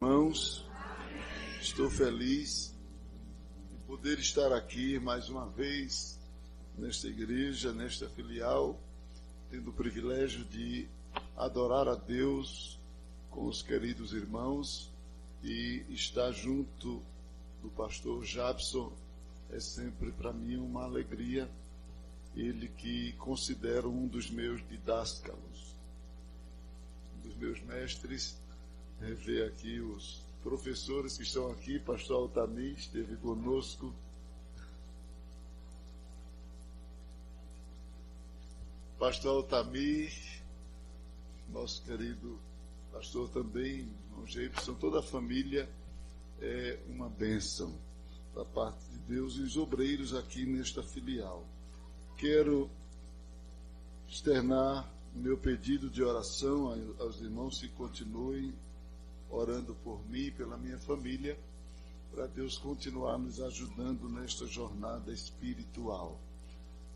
Irmãos, estou feliz de poder estar aqui mais uma vez nesta igreja, nesta filial, tendo o privilégio de adorar a Deus com os queridos irmãos e estar junto do pastor Jabson é sempre para mim uma alegria. Ele que considero um dos meus didáscalos, um dos meus mestres. Rever aqui os professores que estão aqui. Pastor Altamir esteve conosco. Pastor Altamir, nosso querido pastor também, irmão Gibson, toda a família é uma bênção da parte de Deus e os obreiros aqui nesta filial. Quero externar o meu pedido de oração aos irmãos que continuem orando por mim e pela minha família, para Deus continuar nos ajudando nesta jornada espiritual.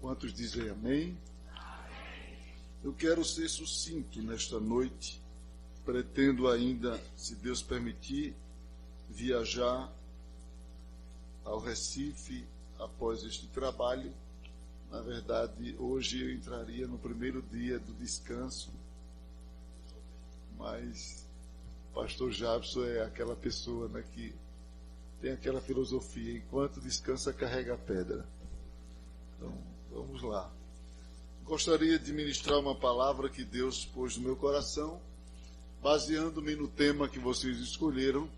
Quantos dizem amém? Amém. Eu quero ser sucinto nesta noite. Pretendo ainda, se Deus permitir, viajar ao Recife após este trabalho. Na verdade, hoje eu entraria no primeiro dia do descanso, mas Pastor Jabson é aquela pessoa, né, que tem aquela filosofia: enquanto descansa, carrega a pedra. Então, vamos lá. Gostaria de ministrar uma palavra que Deus pôs no meu coração, baseando-me no tema que vocês escolheram.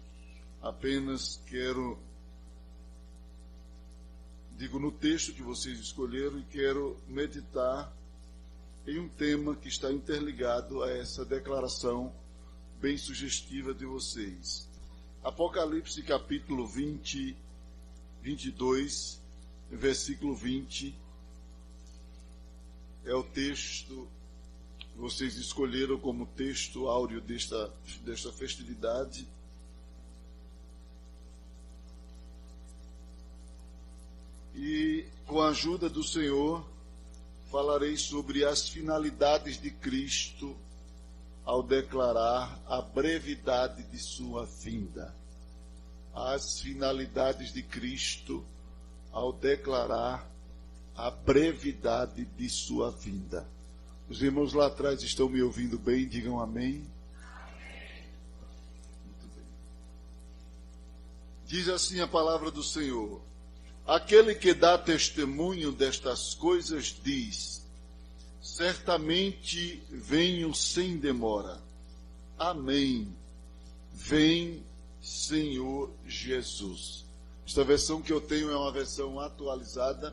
Apenas digo no texto que vocês escolheram, e quero meditar em um tema que está interligado a essa declaração bem sugestiva de vocês. Apocalipse capítulo 22, versículo 20, é o texto que vocês escolheram como texto áureo desta festividade. E com a ajuda do Senhor, falarei sobre as finalidades de Cristo ao declarar a brevidade de sua vinda. As finalidades de Cristo ao declarar a brevidade de sua vinda. Os irmãos lá atrás estão me ouvindo bem? Digam amém. Amém. Muito bem. Diz assim a palavra do Senhor: aquele que dá testemunho destas coisas diz: certamente venho sem demora. Amém. Vem, Senhor Jesus. Esta versão que eu tenho é uma versão atualizada,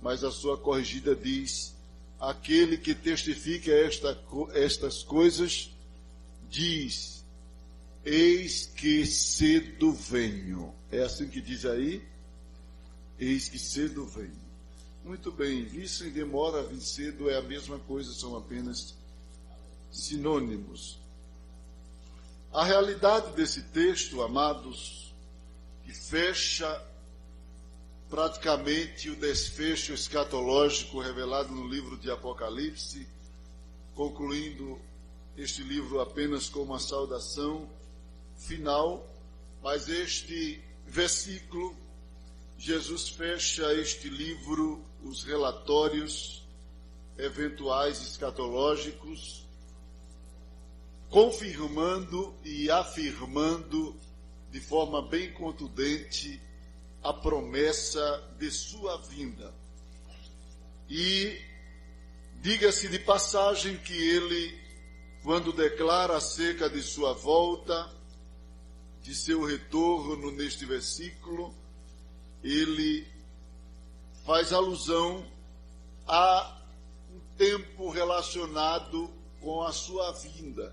mas a sua corrigida diz: aquele que testifica estas coisas diz: eis que cedo venho. É assim que diz aí? Eis que cedo venho. Muito bem, vir sem demora, vir cedo é a mesma coisa, são apenas sinônimos. A realidade desse texto, amados, que fecha praticamente o desfecho escatológico revelado no livro de Apocalipse, concluindo este livro apenas com uma saudação final, mas este versículo, Jesus fecha este livro, os relatórios eventuais escatológicos, confirmando e afirmando de forma bem contundente a promessa de sua vinda. E diga-se de passagem que ele, quando declara acerca de sua volta, de seu retorno neste versículo, ele faz alusão a um tempo relacionado com a sua vinda,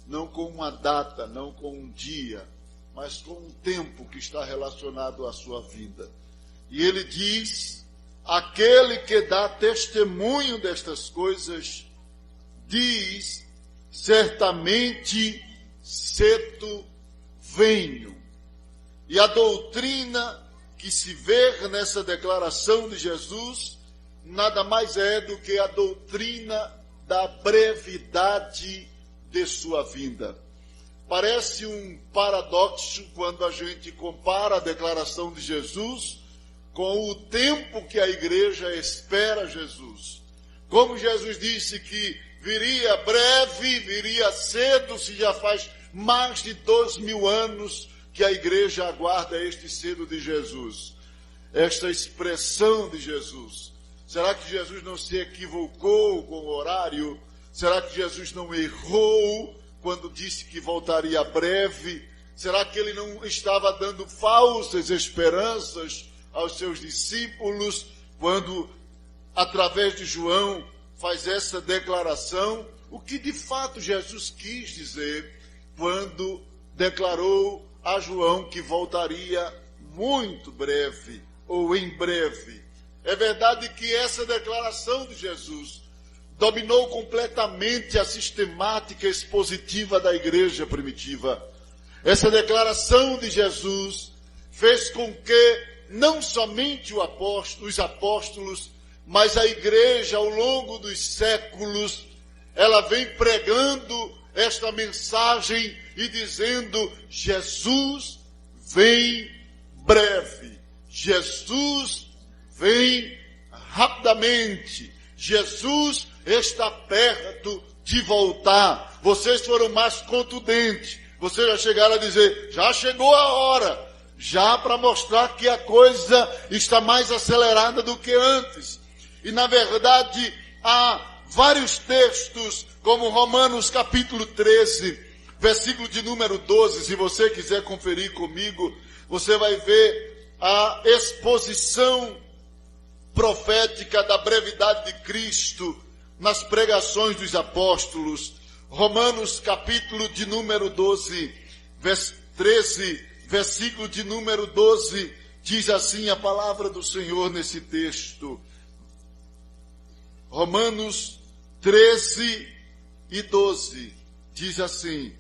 não com uma data, não com um dia, mas com um tempo que está relacionado à sua vinda. E ele diz: aquele que dá testemunho destas coisas diz: certamente cedo venho. E a doutrina que se vê nessa declaração de Jesus nada mais é do que a doutrina da brevidade de sua vinda. parece um paradoxo quando a gente compara a declaração de Jesus com o tempo que a igreja espera Jesus. Como Jesus disse que viria breve, viria cedo, se já faz mais de 2000 anos que a igreja aguarda este cedo de Jesus. Esta expressão de Jesus. Será que Jesus não se equivocou com o horário? Será que Jesus não errou quando disse que voltaria breve? Será que ele não estava dando falsas esperanças aos seus discípulos quando, através de João, faz essa declaração? O que de fato Jesus quis dizer quando declarou a João que voltaria muito breve ou em breve? É verdade que essa declaração de Jesus dominou completamente a sistemática expositiva da igreja primitiva. Essa declaração de Jesus fez com que não somente os apóstolos, mas a igreja ao longo dos séculos, ela vem pregando esta mensagem e dizendo: Jesus vem breve, Jesus vem rapidamente, Jesus está perto de voltar. Vocês foram mais contundentes, vocês já chegaram a dizer: já chegou a hora, já para mostrar que a coisa está mais acelerada do que antes. E na verdade há vários textos, como Romanos capítulo 13, versículo de número 12, se você quiser conferir comigo, você vai ver a exposição profética da brevidade de Cristo nas pregações dos apóstolos. Romanos capítulo de número 12, 13, versículo de número 12, diz assim a palavra do Senhor nesse texto. Romanos 13 e 12, diz assim,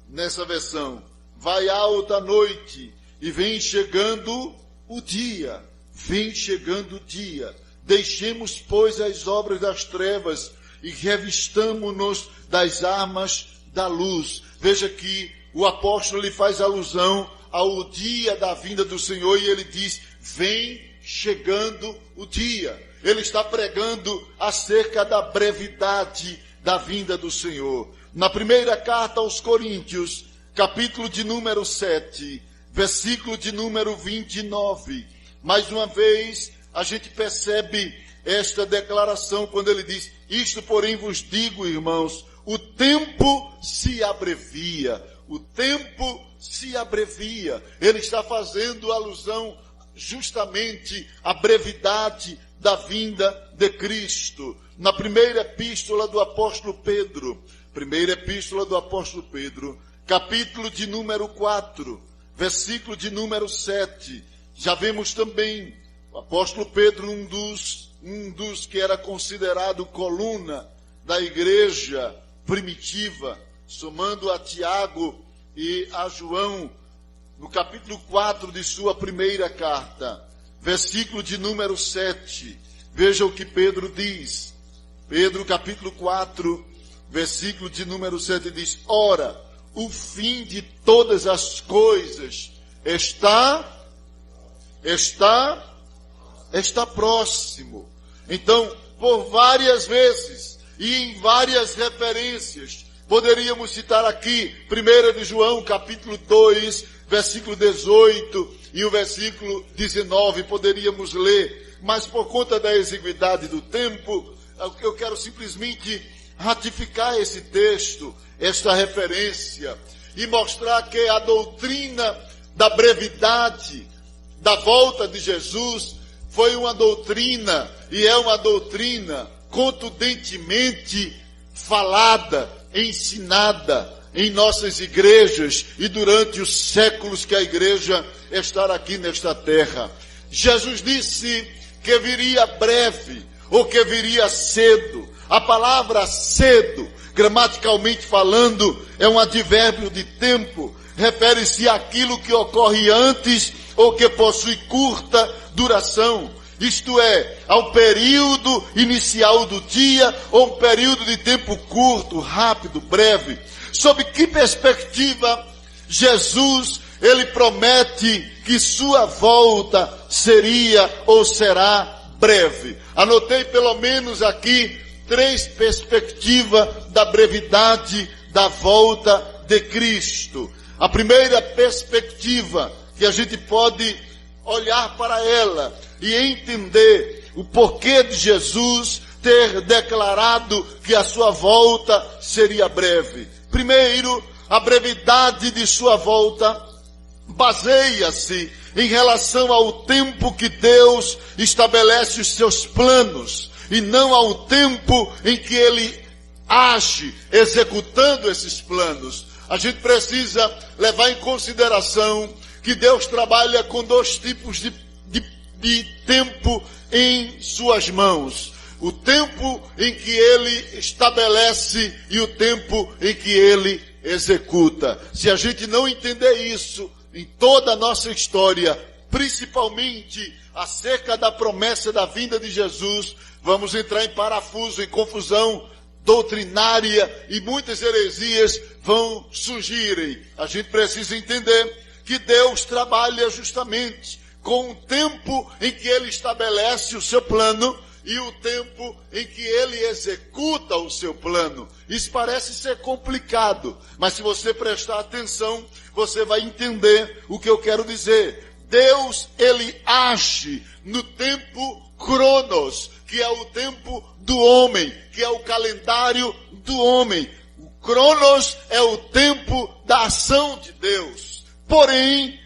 nessa versão: vai alta a noite e vem chegando o dia, vem chegando o dia. Deixemos, pois, as obras das trevas e revistamo-nos das armas da luz. Veja que o apóstolo lhe faz alusão ao dia da vinda do Senhor e ele diz: vem chegando o dia. Ele está pregando acerca da brevidade da vinda do Senhor. Na primeira carta aos Coríntios, capítulo de número 7, versículo de número 29, mais uma vez a gente percebe esta declaração quando ele diz: isto, porém, vos digo, irmãos, o tempo se abrevia. O tempo se abrevia. Ele está fazendo alusão justamente à brevidade da vinda de Cristo. Na primeira epístola do apóstolo Pedro, capítulo de número 4, versículo de número 7, já vemos também o apóstolo Pedro, um dos que era considerado coluna da igreja primitiva, somando a Tiago e a João, no capítulo 4 de sua primeira carta, versículo de número 7, veja o que Pedro diz. Pedro, capítulo 4, versículo de número 7, diz: ora, o fim de todas as coisas está próximo. Então, por várias vezes e em várias referências, poderíamos citar aqui 1 de João, capítulo 2, versículo 18 e o versículo 19, poderíamos ler, mas por conta da exiguidade do tempo, eu quero simplesmente ratificar esse texto, esta referência, e mostrar que a doutrina da brevidade da volta de Jesus foi uma doutrina, e é uma doutrina contundentemente falada, ensinada em nossas igrejas e durante os séculos que a igreja estará aqui nesta terra. Jesus disse que viria breve, ou que viria cedo. A palavra cedo, gramaticalmente falando, é um advérbio de tempo, refere-se àquilo que ocorre antes ou que possui curta duração. Isto é, ao período inicial do dia ou um período de tempo curto, rápido, breve. Sob que perspectiva Jesus, ele promete que sua volta seria ou será breve? Anotei pelo menos aqui 3 perspectivas da brevidade da volta de Cristo. A primeira perspectiva que a gente pode olhar para ela e entender o porquê de Jesus ter declarado que a sua volta seria breve. Primeiro, a brevidade de sua volta baseia-se em relação ao tempo que Deus estabelece os seus planos e não ao tempo em que ele age executando esses planos. A gente precisa levar em consideração que Deus trabalha com 2 tipos de tempo em suas mãos. O tempo em que ele estabelece e o tempo em que ele executa. Se a gente não entender isso em toda a nossa história, principalmente acerca da promessa da vinda de Jesus, vamos entrar em parafuso, em confusão doutrinária e muitas heresias vão surgirem. A gente precisa entender que Deus trabalha justamente com o tempo em que ele estabelece o seu plano e o tempo em que ele executa o seu plano. Isso parece ser complicado, mas se você prestar atenção, você vai entender o que eu quero dizer. Deus, ele age no tempo cronos, que é o tempo do homem, que é o calendário do homem. O cronos é o tempo da ação de Deus. Porém,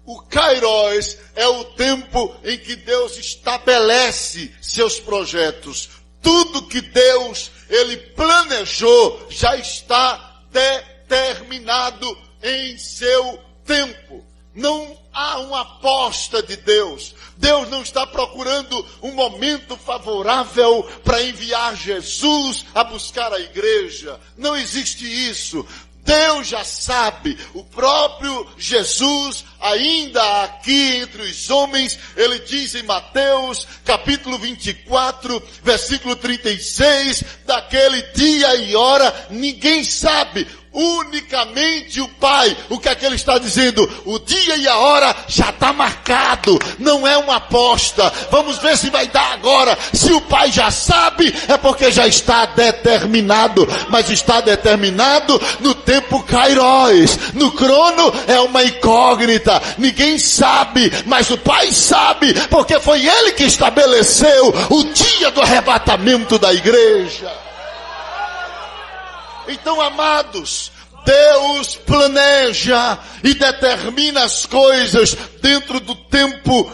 o kairos é o tempo em que Deus estabelece seus projetos. Tudo que Deus, ele planejou, já está determinado em seu tempo. Não há uma aposta de Deus. Deus não está procurando um momento favorável para enviar Jesus a buscar a igreja. Não existe isso. Deus já sabe, o próprio Jesus, ainda aqui entre os homens, ele diz em Mateus, capítulo 24, versículo 36, daquele dia e hora, ninguém sabe, unicamente o Pai. O que é que ele está dizendo? O dia e a hora já está marcado, não é uma aposta. Vamos ver se vai dar agora. Se o Pai já sabe, é porque já está determinado, mas está determinado no tempo kairos. No crono é uma incógnita, ninguém sabe, mas o Pai sabe, porque foi ele que estabeleceu o dia do arrebatamento da igreja. Então, amados, Deus planeja e determina as coisas dentro do tempo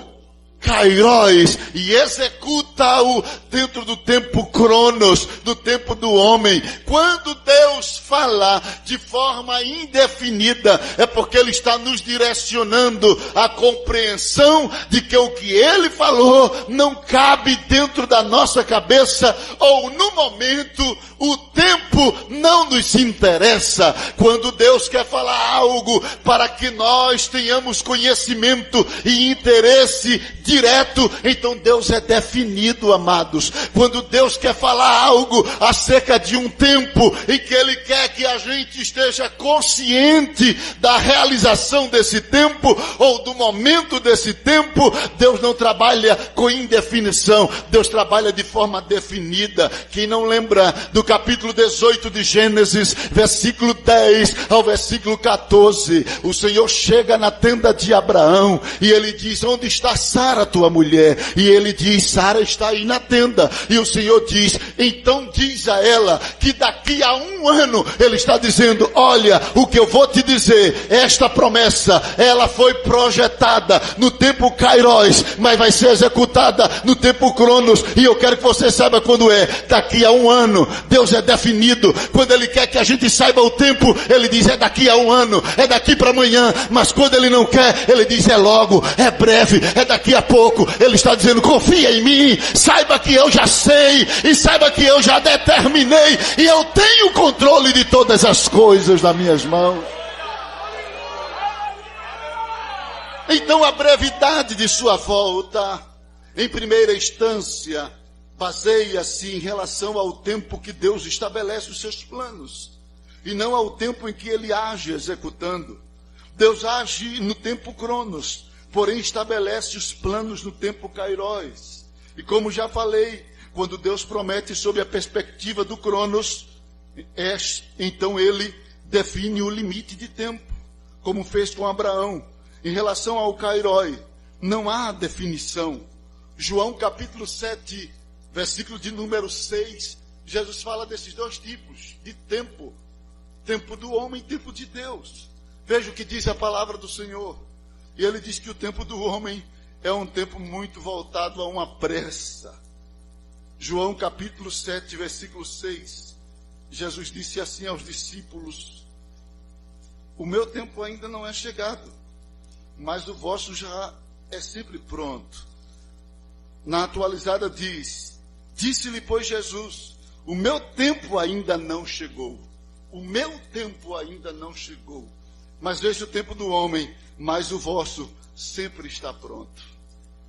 kairos e executa-o dentro do tempo cronos, do tempo do homem. Quando Deus fala de forma indefinida, é porque ele está nos direcionando à compreensão de que o que ele falou não cabe dentro da nossa cabeça, ou no momento o tempo não nos interessa. Quando Deus quer falar algo para que nós tenhamos conhecimento e interesse direto, então Deus é definido, amados. Quando Deus quer falar algo acerca de um tempo em que ele quer que a gente esteja consciente da realização desse tempo ou do momento desse tempo, Deus não trabalha com indefinição, Deus trabalha de forma definida. Quem não lembra do capítulo 18 de Gênesis, versículo 10 ao versículo 14, o Senhor chega na tenda de Abraão e ele diz: onde está Sara, tua mulher? E ele diz: Sara está aí na tenda. E o Senhor diz: então diz a ela que daqui a 1 ano, ele está dizendo: olha, o que eu vou te dizer, esta promessa, ela foi projetada no tempo kairos, mas vai ser executada no tempo cronos, e eu quero que você saiba quando é. Daqui a 1 ano, Deus é definido. Quando ele quer que a gente saiba o tempo, ele diz: é daqui a 1 ano, é daqui para amanhã. Mas quando ele não quer, ele diz: é logo, é breve, é daqui a pouco. Ele está dizendo: confia em mim, saiba que eu já sei, e saiba que eu já determinei, e eu tenho o controle de todas as coisas nas minhas mãos. Então a brevidade de sua volta, em primeira instância, baseia-se em relação ao tempo que Deus estabelece os seus planos. e não ao tempo em que ele age executando. Deus age no tempo cronos, porém estabelece os planos no tempo kairos. E como já falei, quando Deus promete sob a perspectiva do cronos, então ele define o limite de tempo, como fez com Abraão. Em relação ao kairos, não há definição. João capítulo 7, versículo de número 6, Jesus fala desses dois tipos de tempo. Tempo do homem e tempo de Deus. Veja o que diz a palavra do Senhor. E ele diz que o tempo do homem é um tempo muito voltado a uma pressa. João capítulo 7, versículo 6. Jesus disse assim aos discípulos: o meu tempo ainda não é chegado, mas o vosso já é sempre pronto. Na atualizada diz: disse-lhe, pois, Jesus: o meu tempo ainda não chegou. O meu tempo ainda não chegou. Mas veja o tempo do homem, mas o vosso sempre está pronto.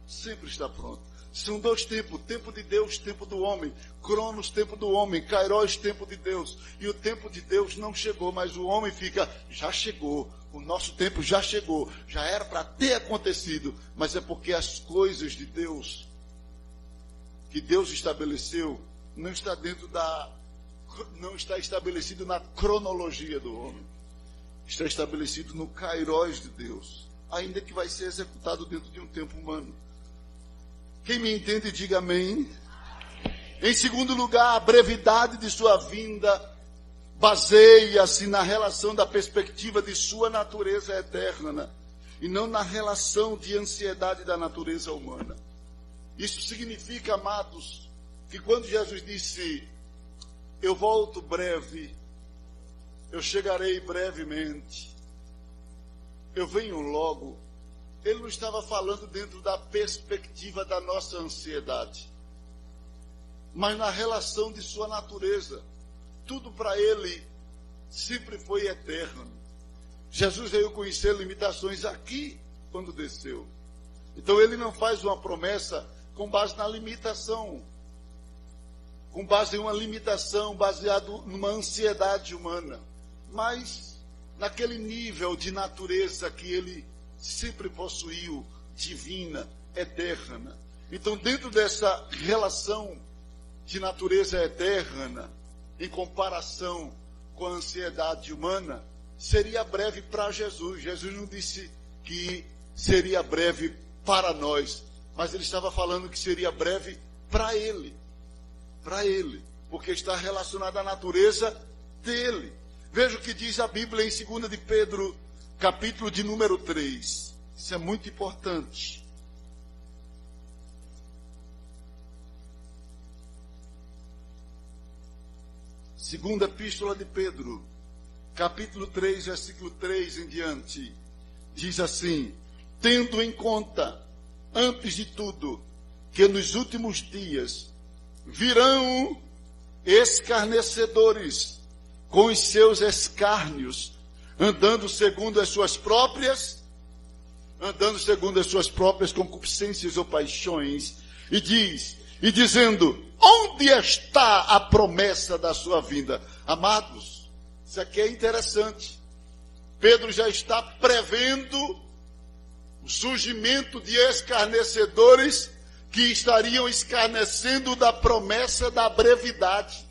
Sempre está pronto. São dois tempos, tempo de Deus, tempo do homem. Cronos, tempo do homem. Kairos, tempo de Deus. E o tempo de Deus não chegou, mas o homem fica, já chegou. O nosso tempo já chegou. Já era para ter acontecido. Mas é porque as coisas de Deus, que Deus estabeleceu, não está estabelecido na cronologia do homem. Está estabelecido no kairos de Deus, ainda que vai ser executado dentro de um tempo humano. Quem me entende, diga amém. Em segundo lugar, a brevidade de sua vinda baseia-se na relação da perspectiva de sua natureza eterna, e não na relação de ansiedade da natureza humana. Isso significa, amados, que quando Jesus disse: eu volto breve, eu chegarei brevemente, eu venho logo, ele não estava falando dentro da perspectiva da nossa ansiedade, mas na relação de sua natureza. Tudo para ele sempre foi eterno. Jesus veio conhecer limitações aqui quando desceu. Então ele não faz uma promessa com base na limitação, com base em uma limitação, baseado numa ansiedade humana, mas naquele nível de natureza que ele sempre possuiu, divina, eterna. Então, dentro dessa relação de natureza eterna, em comparação com a ansiedade humana, seria breve para Jesus. Jesus não disse que seria breve para nós, mas ele estava falando que seria breve para ele. Para ele, porque está relacionado à natureza dele. Veja o que diz a Bíblia em 2 de Pedro, capítulo de número 3. Isso é muito importante. Segunda Epístola de Pedro, capítulo 3, versículo 3 em diante, diz assim: tendo em conta, antes de tudo, que nos últimos dias virão escarnecedores com os seus escárnios, andando segundo as suas próprias concupiscências ou paixões, e dizendo: onde está a promessa da sua vinda? Amados, isso aqui é interessante. Pedro já está prevendo o surgimento de escarnecedores que estariam escarnecendo da promessa da brevidade,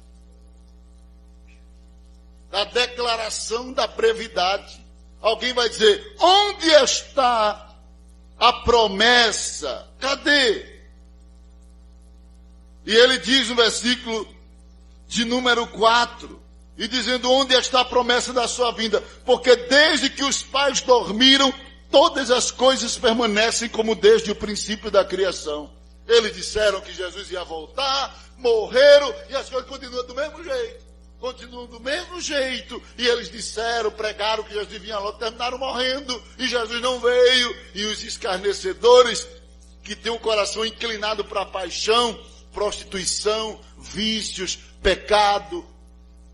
da declaração da brevidade. Alguém vai dizer: onde está a promessa? Cadê? E ele diz no versículo de número 4, e dizendo: onde está a promessa da sua vinda? Porque desde que os pais dormiram, todas as coisas permanecem como desde o princípio da criação. Eles disseram que Jesus ia voltar, morreram, e as coisas continuam do mesmo jeito. Continuam do mesmo jeito. E eles disseram, pregaram que Jesus vinha logo, terminaram morrendo, e Jesus não veio. E os escarnecedores, que têm o coração inclinado para a paixão, prostituição, vícios, pecado,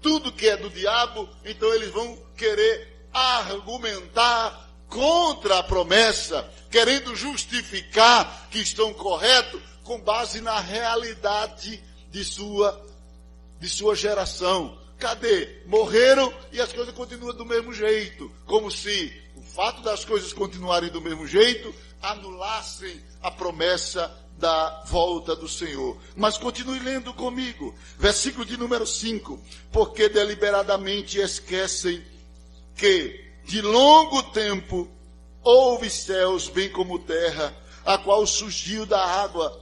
tudo que é do diabo, então eles vão querer argumentar contra a promessa, querendo justificar que estão corretos com base na realidade de sua geração, Cadê? Morreram e as coisas continuam do mesmo jeito. Como se o fato das coisas continuarem do mesmo jeito anulassem a promessa da volta do Senhor. Mas continue lendo comigo. Versículo de número 5. Porque deliberadamente esquecem que de longo tempo houve céus bem como terra, a qual surgiu da água,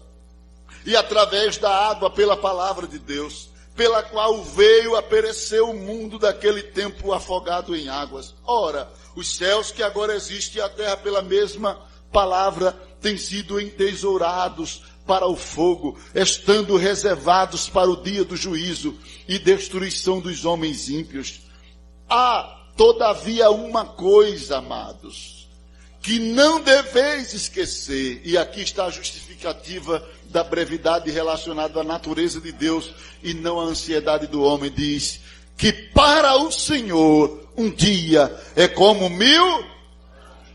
e através da água pela palavra de Deus, pela qual veio a perecer o mundo daquele tempo afogado em águas. Ora, os céus que agora existem e a terra pela mesma palavra têm sido entesourados para o fogo, estando reservados para o dia do juízo e destruição dos homens ímpios. Há, todavia, uma coisa, amados, que não deveis esquecer, e aqui está a justificativa da brevidade relacionada à natureza de Deus e não à ansiedade do homem. Diz que para o Senhor um dia é como 1000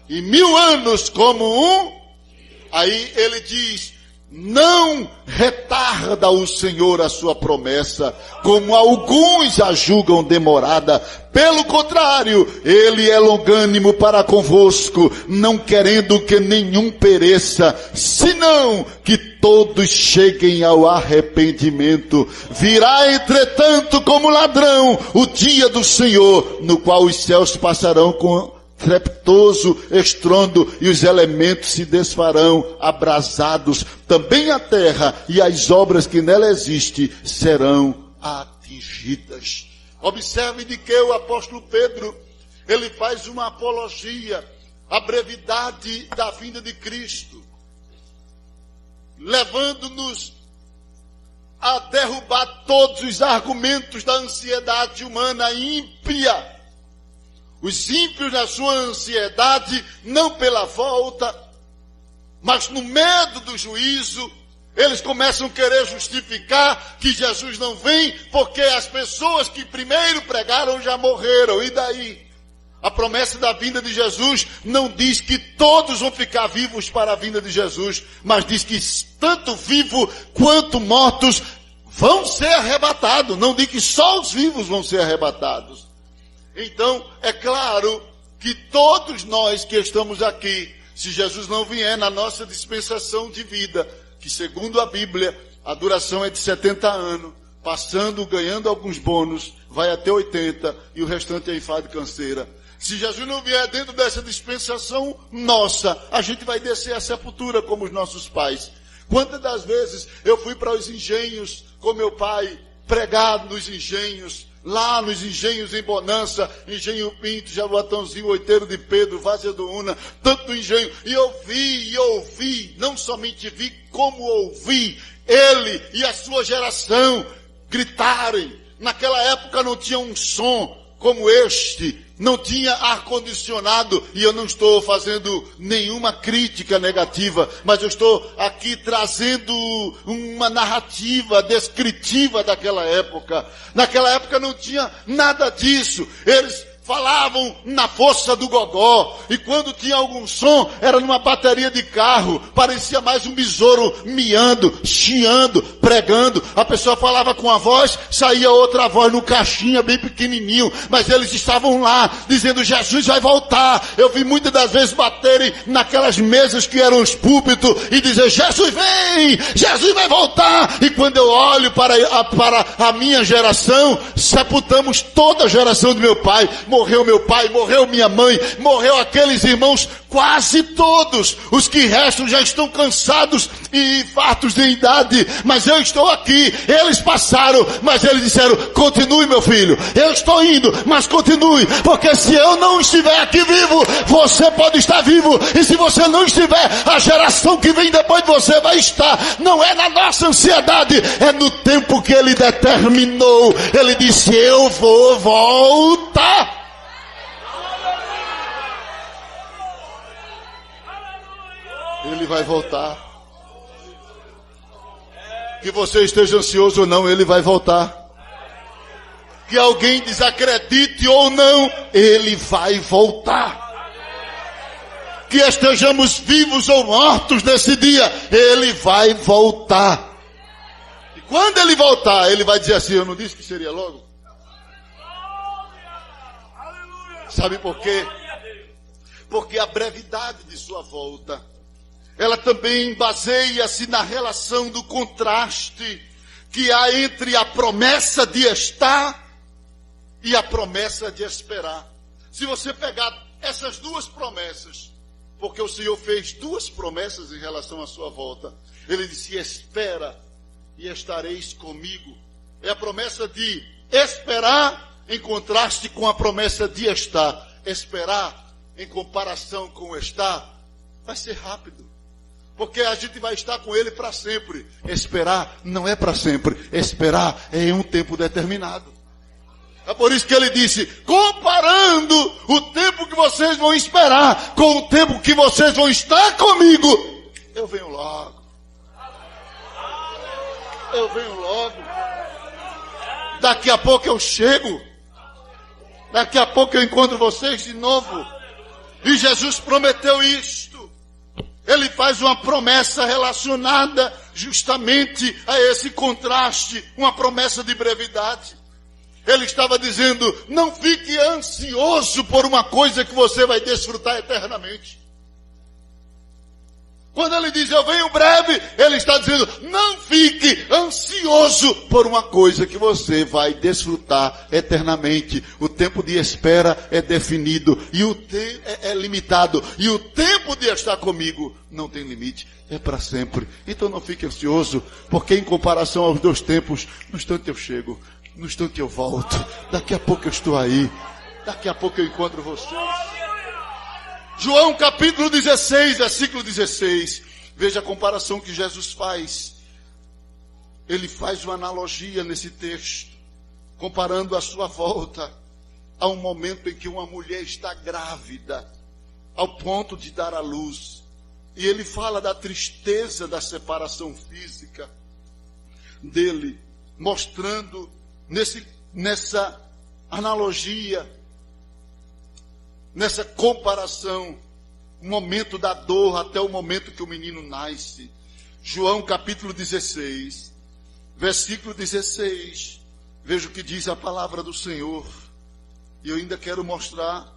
e 1000 anos como um. Aí ele diz: não retarda o Senhor a sua promessa, como alguns a julgam demorada. Pelo contrário, ele é longânimo para convosco, não querendo que nenhum pereça, senão que todos cheguem ao arrependimento. Virá, entretanto, como ladrão o dia do Senhor, no qual os céus passarão com trepitoso estrondo e os elementos se desfarão abrasados. Também a terra e as obras que nela existem serão atingidas. Observe de que o apóstolo Pedro, ele faz uma apologia à brevidade da vinda de Cristo, levando-nos a derrubar todos os argumentos da ansiedade humana ímpia. Os ímpios na sua ansiedade, não pela volta, mas no medo do juízo, eles começam a querer justificar que Jesus não vem, porque as pessoas que primeiro pregaram já morreram. E daí? A promessa da vinda de Jesus não diz que todos vão ficar vivos para a vinda de Jesus, mas diz que tanto vivos quanto mortos vão ser arrebatados. Não diz que só os vivos vão ser arrebatados. Então, é claro que todos nós que estamos aqui, se Jesus não vier na nossa dispensação de vida, que segundo a Bíblia, a duração é de 70 anos, passando, ganhando alguns bônus, vai até 80 e o restante é enfado e canseira. Se Jesus não vier dentro dessa dispensação nossa, a gente vai descer à sepultura como os nossos pais. Quantas das vezes eu fui para os engenhos com meu pai, pregado nos engenhos, lá nos engenhos em Bonança, Engenho Pinto, Jaboatãozinho, Oiteiro de Pedro, Várzea do Una, tanto engenho, e ouvi, não somente vi, como ouvi, ele e a sua geração gritarem. Naquela época não tinha um som como este, não tinha ar-condicionado, e eu não estou fazendo nenhuma crítica negativa, mas eu estou aqui trazendo uma narrativa descritiva daquela época. Naquela época não tinha nada disso. Eles falavam na força do gogó, e quando tinha algum som, era numa bateria de carro, parecia mais um besouro miando, chiando, pregando. A pessoa falava com a voz, saía outra voz no caixinha bem pequenininho, mas eles estavam lá, dizendo: Jesus vai voltar. Eu vi muitas das vezes baterem naquelas mesas que eram os púlpitos, e dizer: Jesus vem, Jesus vai voltar. E quando eu olho para a minha geração, sepultamos toda a geração do meu pai. Morreu meu pai, morreu minha mãe, morreu aqueles irmãos, quase todos. Os que restam já estão cansados e fartos de idade, mas eu estou aqui. Eles passaram, mas eles disseram: continue, meu filho, eu estou indo, mas continue, porque se eu não estiver aqui vivo, você pode estar vivo, e se você não estiver, a geração que vem depois de você vai estar. Não é na nossa ansiedade, é no tempo que ele determinou. Ele disse: eu vou voltar. Ele vai voltar. Que você esteja ansioso ou não, ele vai voltar. Que alguém desacredite ou não, ele vai voltar. Que estejamos vivos ou mortos nesse dia, ele vai voltar. E quando ele voltar, ele vai dizer assim: eu não disse que seria logo? Sabe por quê? Porque a brevidade de sua volta, ela também baseia-se na relação do contraste que há entre a promessa de estar e a promessa de esperar. Se você pegar essas duas promessas, porque o Senhor fez duas promessas em relação à sua volta. Ele disse: espera e estareis comigo. É a promessa de esperar em contraste com a promessa de estar. Esperar em comparação com estar vai ser rápido, porque a gente vai estar com Ele para sempre. Esperar não é para sempre. Esperar é em um tempo determinado. É por isso que ele disse: comparando o tempo que vocês vão esperar com o tempo que vocês vão estar comigo, eu venho logo. Eu venho logo. Daqui a pouco eu chego. Daqui a pouco eu encontro vocês de novo. E Jesus prometeu isto. Ele faz uma promessa relacionada justamente a esse contraste, uma promessa de brevidade. Ele estava dizendo: não fique ansioso por uma coisa que você vai desfrutar eternamente. Quando ele diz eu venho breve, ele está dizendo: não fique ansioso por uma coisa que você vai desfrutar eternamente. O tempo de espera é definido e o tempo é limitado. E o tempo de estar comigo não tem limite, é para sempre. Então não fique ansioso, porque em comparação aos dois tempos, no instante eu chego, no instante eu volto, daqui a pouco eu estou aí, daqui a pouco eu encontro vocês. João capítulo 16, versículo 16. Veja a comparação que Jesus faz. Ele faz uma analogia nesse texto, comparando a sua volta a um momento em que uma mulher está grávida, ao ponto de dar à luz. E ele fala da tristeza da separação física dele, mostrando nessa analogia, nessa comparação, o momento da dor até o momento que o menino nasce. João capítulo 16, versículo 16. Veja o que diz a palavra do Senhor. E eu ainda quero mostrar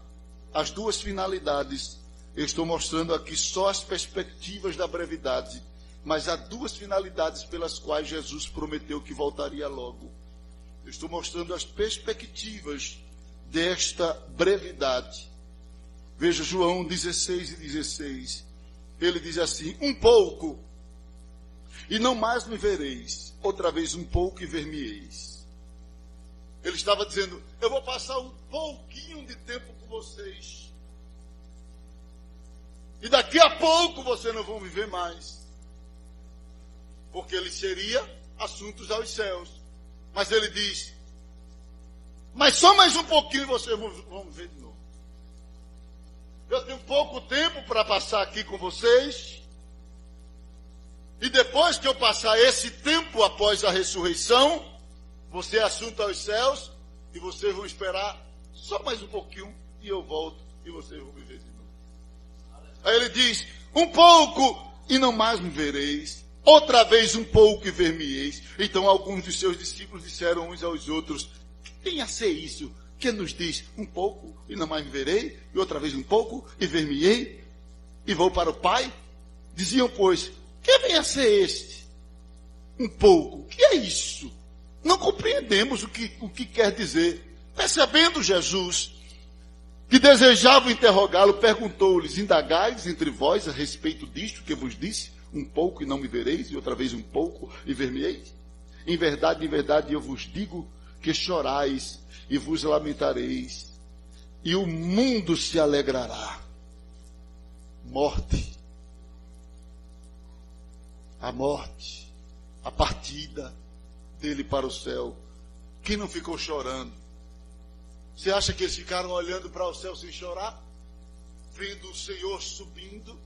as duas finalidades. Eu estou mostrando aqui só as perspectivas da brevidade, mas há duas finalidades pelas quais Jesus prometeu que voltaria logo. Eu estou mostrando as perspectivas desta brevidade. Veja João 16 e 16. Ele diz assim: um pouco, e não mais me vereis. Outra vez um pouco e ver-me-eis. Ele estava dizendo: eu vou passar um pouquinho de tempo com vocês. E daqui a pouco vocês não vão me ver mais. Porque ele seria assuntos aos céus. Mas ele diz: mas só mais um pouquinho e vocês vão me ver de novo. Eu tenho pouco tempo para passar aqui com vocês. E depois que eu passar esse tempo após a ressurreição, você é assunto aos céus e vocês vão esperar só mais um pouquinho e eu volto e vocês vão me ver de novo. Aí ele diz: um pouco e não mais me vereis. Outra vez um pouco e ver-me-eis. Então alguns dos seus discípulos disseram uns aos outros: que tem a ser isso? Que nos diz um pouco e não mais me verei, e outra vez um pouco e ver-me-ei, e vou para o Pai? Diziam, pois, que vem a ser este? Um pouco, que é isso? Não compreendemos o que quer dizer. Percebendo Jesus que desejavam interrogá-lo, perguntou-lhes: indagais entre vós a respeito disto que vos disse? Um pouco e não me vereis, e outra vez um pouco e ver-me-eis? Em verdade, eu vos digo que chorais e vos lamentareis, e o mundo se alegrará. Morte, a morte, a partida dele para o céu. Quem não ficou chorando? Você acha que eles ficaram olhando para o céu sem chorar? Vendo o Senhor subindo,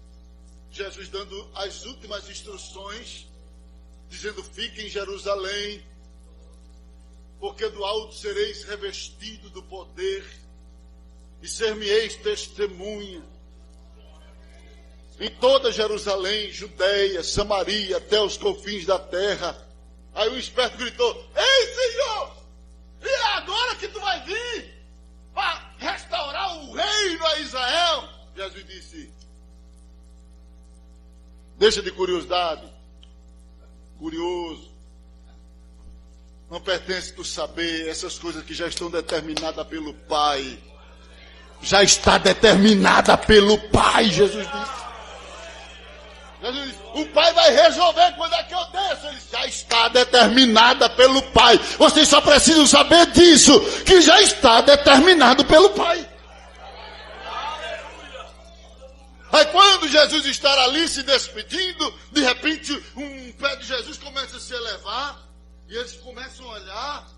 Jesus dando as últimas instruções, dizendo: fiquem em Jerusalém, porque do alto sereis revestidos do poder, e ser-me-eis testemunha em toda Jerusalém, Judeia, Samaria, até os confins da terra. Aí o esperto gritou: ei, Senhor, e é agora que tu vai vir para restaurar o a Israel, Jesus disse: deixa de curiosidade, curioso. Não pertence tu saber essas coisas que já estão determinadas pelo Pai. Já está determinada pelo Pai, Jesus disse. Jesus disse: o Pai vai resolver quando é que eu desço. Ele já está determinada pelo Pai. Vocês só precisam saber disso, que já está determinado pelo Pai. Aí quando Jesus está ali se despedindo, de repente um pé de Jesus começa a se elevar, e eles começam a olhar.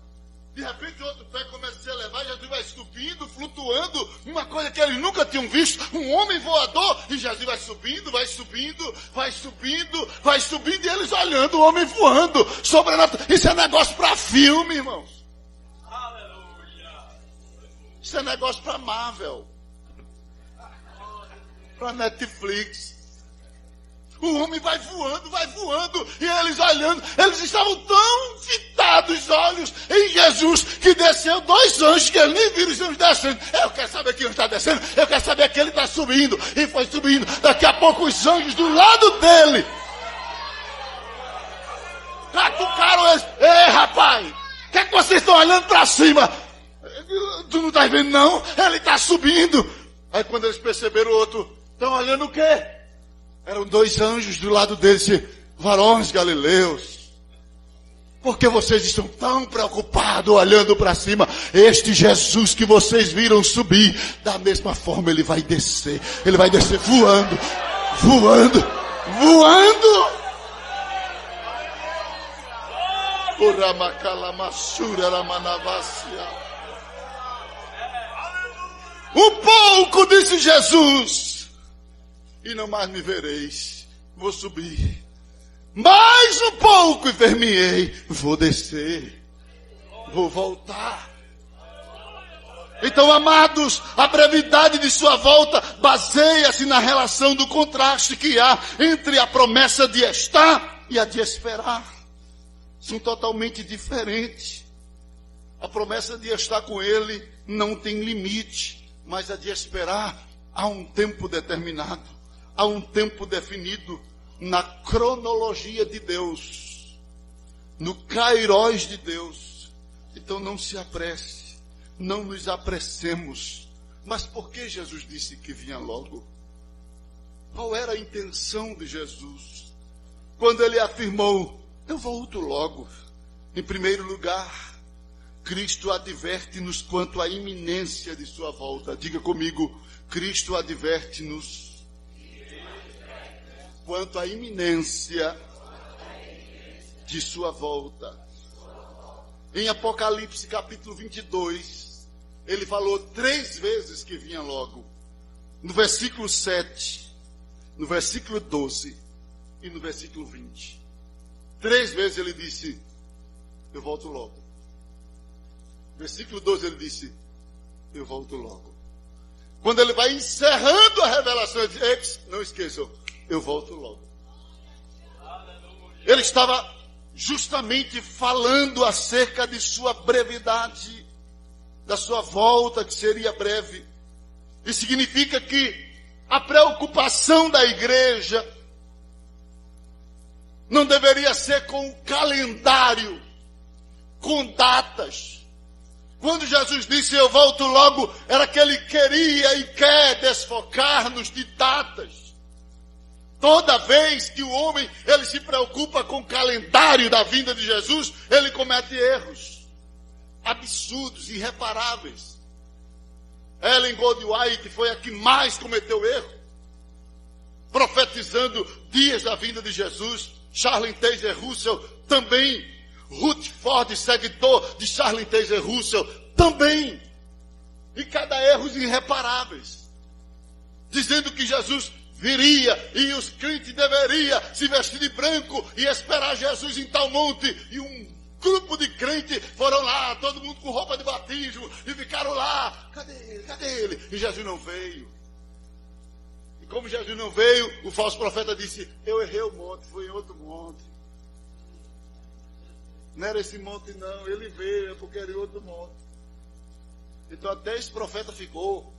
De repente outro pé começa a se elevar, e Jesus vai subindo, flutuando, uma coisa que eles nunca tinham visto, um homem voador, e Jesus vai subindo, vai subindo, vai subindo, vai subindo, e eles olhando o homem voando, sobrenatural. Isso é negócio para filme, irmãos. Isso é negócio para Marvel, para Netflix. O homem vai voando, e eles olhando, eles estavam tão fitados os olhos em Jesus, que desceu 2 anjos, que eles nem viram os anjos descendo. Eu quero saber que ele está descendo, eu quero saber que ele está subindo, e foi subindo. Daqui a pouco os anjos do lado dele catucaram eles. Ei, rapaz, o que é que vocês estão olhando para cima? Tu não está vendo não? Ele está subindo. Aí quando eles perceberam, o outro: estão olhando o quê? Eram 2 anjos do lado deles, varões galileus, por que vocês estão tão preocupados olhando para cima? Este Jesus que vocês viram subir, da mesma forma ele vai descer voando, voando, voando. Um pouco, disse Jesus, e não mais me vereis. Vou subir. Mais um pouco e ver-me-ei. Vou descer. Vou voltar. Então, amados, a brevidade de sua volta baseia-se na relação do contraste que há entre a promessa de estar e a de esperar. São totalmente diferentes. A promessa de estar com ele não tem limite, mas a de esperar há um tempo determinado. Há um tempo definido na cronologia de Deus, no kairós de Deus. Então não se apresse, não nos apressemos. Mas por que Jesus disse que vinha logo? Qual era a intenção de Jesus quando ele afirmou: eu volto logo? Em primeiro lugar, Cristo adverte-nos quanto à iminência de sua volta. Diga comigo: Cristo adverte-nos quanto à iminência de sua volta. Em Apocalipse capítulo 22, ele falou 3 vezes que vinha logo. No versículo 7, no versículo 12 e no versículo 20. 3 vezes ele disse: eu volto logo. No versículo 12 ele disse: eu volto logo. Quando ele vai encerrando a revelação, ele diz: não esqueçam, eu volto logo. Ele estava justamente falando acerca de sua brevidade, da sua volta que seria breve. Isso significa que a preocupação da igreja não deveria ser com o calendário, com datas. Quando Jesus disse eu volto logo, era que ele queria e quer desfocar-nos de datas. Toda vez que o homem ele se preocupa com o calendário da vinda de Jesus, ele comete erros absurdos, irreparáveis. Ellen Goldwhite foi a que mais cometeu erro, profetizando dias da vinda de Jesus. Charles Taze Russell também. Rutherford, seguidor de Charles Taze Russell, também. E cada erro irreparáveis, dizendo que Jesus viria e os crentes deveriam se vestir de branco e esperar Jesus em tal monte. E um grupo de crentes foram lá, todo mundo com roupa de batismo, e ficaram lá. Cadê ele? Cadê ele? E Jesus não veio. E como Jesus não veio, o falso profeta disse: eu errei o monte, fui em outro monte. Não era esse monte não, ele veio, porque era em outro monte. Então até esse profeta ficou.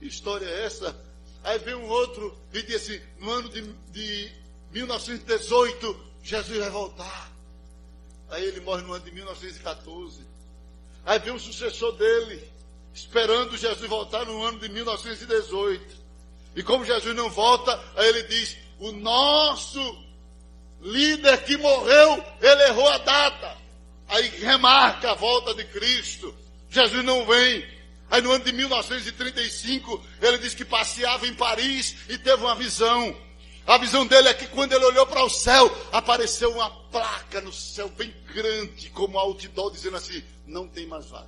Que história é essa? Aí vem um outro e diz assim, no ano de 1918, Jesus vai voltar. Aí ele morre no ano de 1914. Aí vem um sucessor dele, esperando Jesus voltar no ano de 1918. E como Jesus não volta, aí ele diz, o nosso líder que morreu, ele errou a data. Aí remarca a volta de Cristo. Jesus não vem. Aí no ano de 1935, ele diz que passeava em Paris e teve uma visão. A visão dele é que quando ele olhou para o céu, apareceu uma placa no céu bem grande, como outdoor, dizendo assim, não tem mais vaga.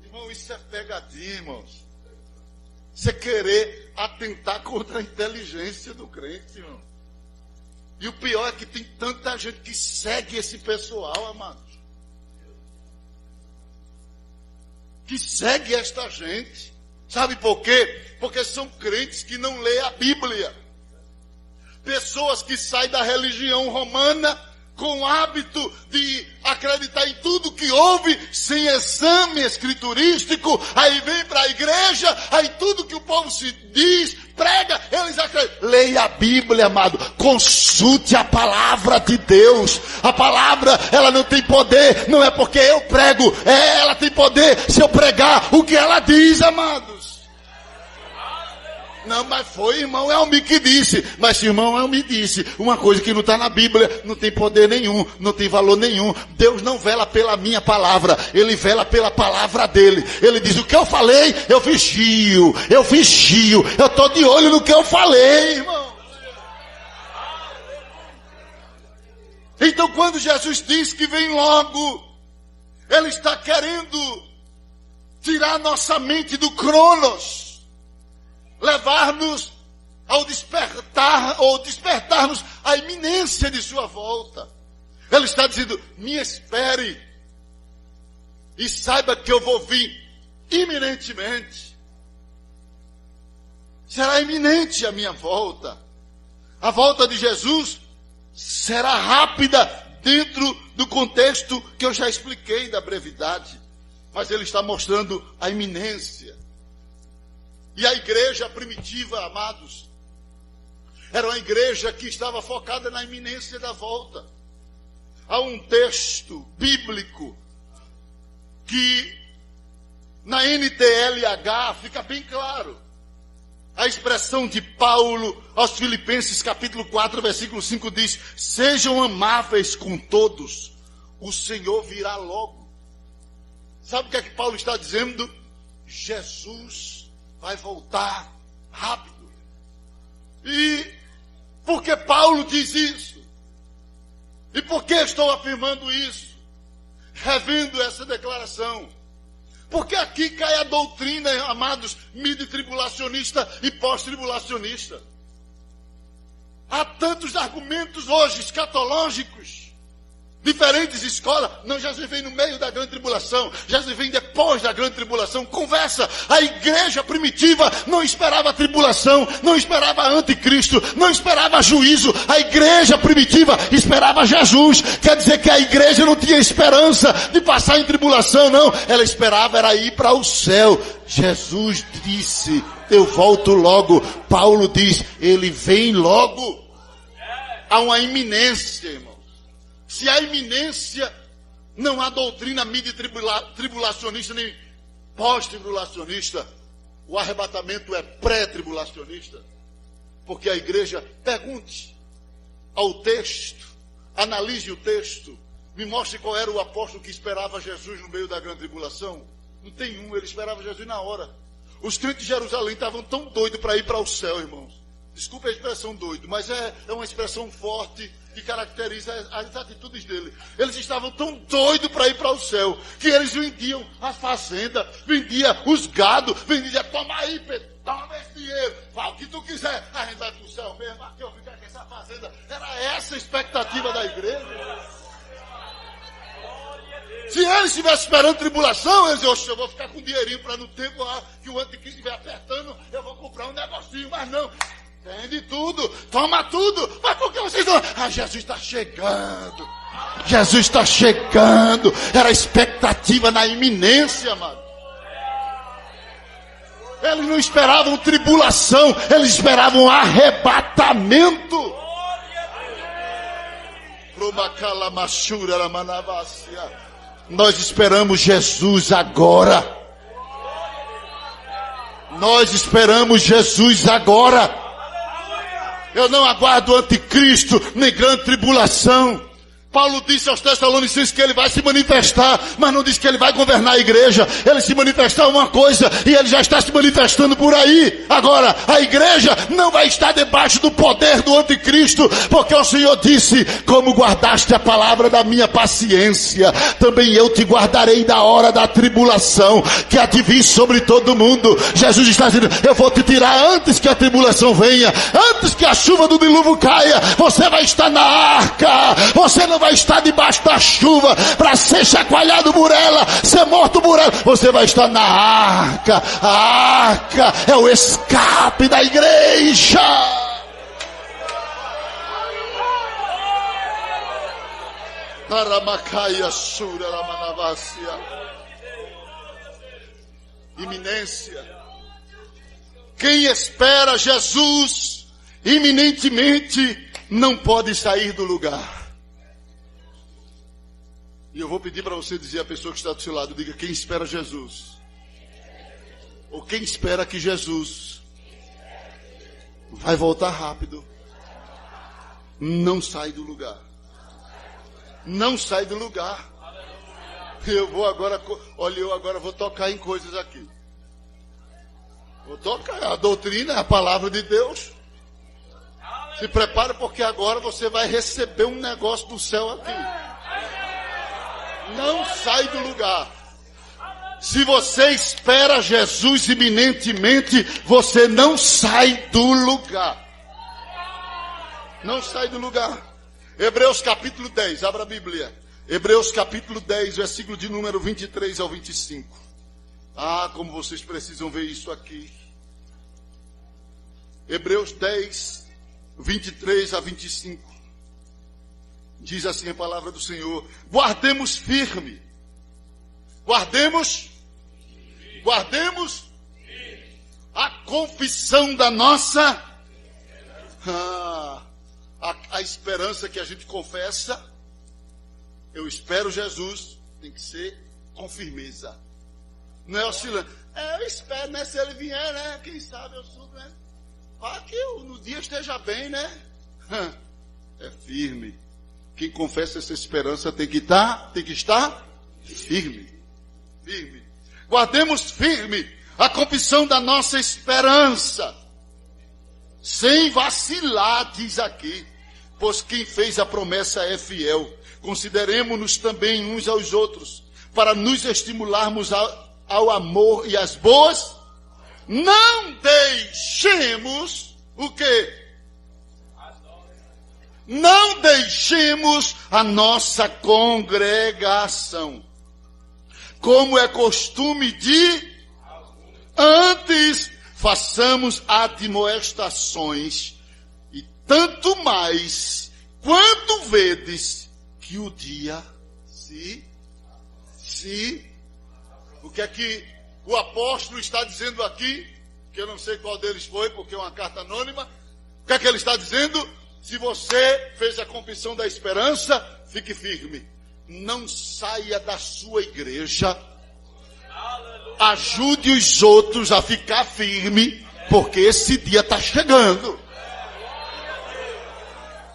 Irmão, isso é pegadinha, irmãos. Você querer atentar contra a inteligência do crente, irmão. E o pior é que tem tanta gente que segue esse pessoal, amados. Que segue esta gente. Sabe por quê? Porque são crentes que não lêem a Bíblia. Pessoas que saem da religião romana com o hábito de acreditar em tudo que ouve, sem exame escriturístico, aí vem para a igreja, aí tudo que o povo se diz, prega, eles acreditam. Leia a Bíblia, amado, consulte a palavra de Deus. A palavra, ela não tem poder, não é porque eu prego, ela tem poder se eu pregar o que ela diz, amados. Não, mas foi irmão Elmi que disse. Mas se irmão Elmi disse uma coisa que não está na Bíblia, não tem poder nenhum, não tem valor nenhum. Deus não vela pela minha palavra, Ele vela pela palavra dele. Ele diz, o que eu falei, eu vigio, eu estou de olho no que eu falei, irmão. Então quando Jesus diz que vem logo, Ele está querendo tirar nossa mente do Cronos, levar-nos ao despertar, ou despertar-nos à iminência de sua volta. Ele está dizendo, me espere e saiba que eu vou vir iminentemente. Será iminente a minha volta. A volta de Jesus será rápida dentro do contexto que eu já expliquei da brevidade. Mas ele está mostrando a iminência. E a igreja primitiva, amados, era uma igreja que estava focada na iminência da volta. Há um texto bíblico que na NTLH fica bem claro. A expressão de Paulo aos Filipenses capítulo 4, versículo 5 diz, sejam amáveis com todos, o Senhor virá logo. Sabe o que é que Paulo está dizendo? Jesus vai voltar rápido. E por que Paulo diz isso? E por que estou afirmando isso? Revendo essa declaração. Porque aqui cai a doutrina, amados, midi-tribulacionista e pós-tribulacionista. Há tantos argumentos hoje escatológicos, diferentes escolas. Não, Jesus vem no meio da grande tribulação, Jesus vem depois da grande tribulação. Conversa. A igreja primitiva não esperava a tribulação, não esperava anticristo, não esperava juízo. A igreja primitiva esperava Jesus. Quer dizer que a igreja não tinha esperança de passar em tribulação, não. Ela esperava era ir para o céu. Jesus disse, eu volto logo. Paulo diz, ele vem logo. Há uma iminência, irmão. Se há iminência, não há doutrina midi-tribulacionista nem pós-tribulacionista. O arrebatamento é pré-tribulacionista. Porque a igreja, pergunte ao texto, analise o texto, me mostre qual era o apóstolo que esperava Jesus no meio da grande tribulação. Não tem um, ele esperava Jesus na hora. Os crentes de Jerusalém estavam tão doidos para ir para o céu, irmãos. Desculpe a expressão doido, mas é uma expressão forte que caracteriza as atitudes dele. Eles estavam tão doidos para ir para o céu, que eles vendiam a fazenda, vendiam os gados, vendiam, toma aí, Pedro, toma esse dinheiro, fala o que tu quiser, a gente vai para o céu mesmo, aqui eu ficar com essa fazenda. Era essa a expectativa da igreja. Se eles estivessem esperando tribulação, eles diziam, eu vou ficar com dinheirinho para no tempo que o anticristo estiver apertando, eu vou comprar um negocinho, mas não. Vende tudo, toma tudo. Mas por que vocês não... Jesus está chegando. Jesus está chegando. Era a expectativa na iminência, mano. Eles não esperavam tribulação, eles esperavam arrebatamento. Nós esperamos Jesus agora. Nós esperamos Jesus agora. Eu não aguardo o anticristo, nem grande tribulação. Paulo disse aos Tessalonicenses que ele vai se manifestar, mas não disse que ele vai governar a igreja. Ele se manifestar uma coisa e ele já está se manifestando por aí. Agora, a igreja não vai estar debaixo do poder do anticristo, porque o Senhor disse: como guardaste a palavra da minha paciência, também eu te guardarei da hora da tribulação, que há de vir sobre todo mundo. Jesus está dizendo: eu vou te tirar antes que a tribulação venha, antes que a chuva do dilúvio caia. Você vai estar na arca, você não vai estar debaixo da chuva para ser chacoalhado por ela, ser morto por ela. Você vai estar na arca. A arca é o escape da igreja. Iminência. Quem espera Jesus iminentemente não pode sair do lugar. E eu vou pedir para você dizer à pessoa que está do seu lado: diga, quem espera Jesus, ou quem espera que Jesus vai voltar rápido, não sai do lugar. Não sai do lugar. Eu vou agora, olha, eu agora vou tocar em coisas aqui. Vou tocar, a doutrina é a palavra de Deus. Se prepare, porque agora você vai receber um negócio do céu aqui. Não sai do lugar. Se você espera Jesus iminentemente, você não sai do lugar. Não sai do lugar. Hebreus capítulo 10, abra a Bíblia. Hebreus capítulo 10, versículo de número 23 ao 25. Ah, como vocês precisam ver isso aqui. Hebreus 10, 23 a 25. Diz assim a palavra do Senhor: guardemos firme. Guardemos a confissão da nossa a esperança que a gente confessa. Eu espero Jesus, tem que ser com firmeza. Não é oscilando. Eu espero, né? Se ele vier, né? Quem sabe eu subo, né? Para que eu no dia esteja bem, né? É firme. Quem confessa essa esperança tem que estar firme. Firme. Guardemos firme a confissão da nossa esperança, sem vacilar, diz aqui, pois quem fez a promessa é fiel. Consideremos-nos também uns aos outros, para nos estimularmos ao amor e às boas. Não deixemos o quê? Não deixemos a nossa congregação, como é costume de antes, façamos admoestações, e tanto mais, quanto vedes que o dia se... O que é que o apóstolo está dizendo aqui? Que eu não sei qual deles foi, porque é uma carta anônima. O que é que ele está dizendo? Se você fez a confissão da esperança, fique firme. Não saia da sua igreja. Ajude os outros a ficar firme, porque esse dia está chegando.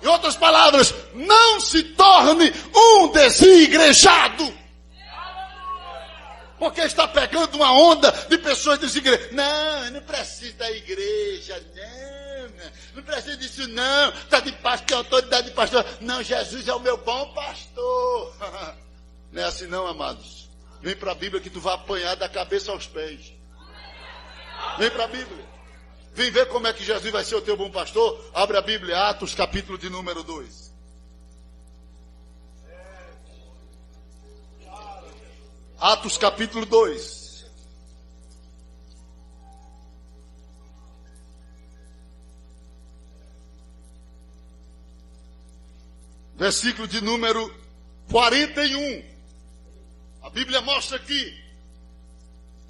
Em outras palavras, não se torne um desigrejado. Porque está pegando uma onda de pessoas desigrejadas. Não precisa da igreja, não precisa disso não. Está debaixo de autoridade de pastor. Não, Jesus é o meu bom pastor. Não é assim não, amados. Vem para a Bíblia que tu vai apanhar da cabeça aos pés. Vem para a Bíblia. Vem ver como é que Jesus vai ser o teu bom pastor. Abre a Bíblia, Atos capítulo de número 2. Atos capítulo 2. Versículo de número 41. A Bíblia mostra que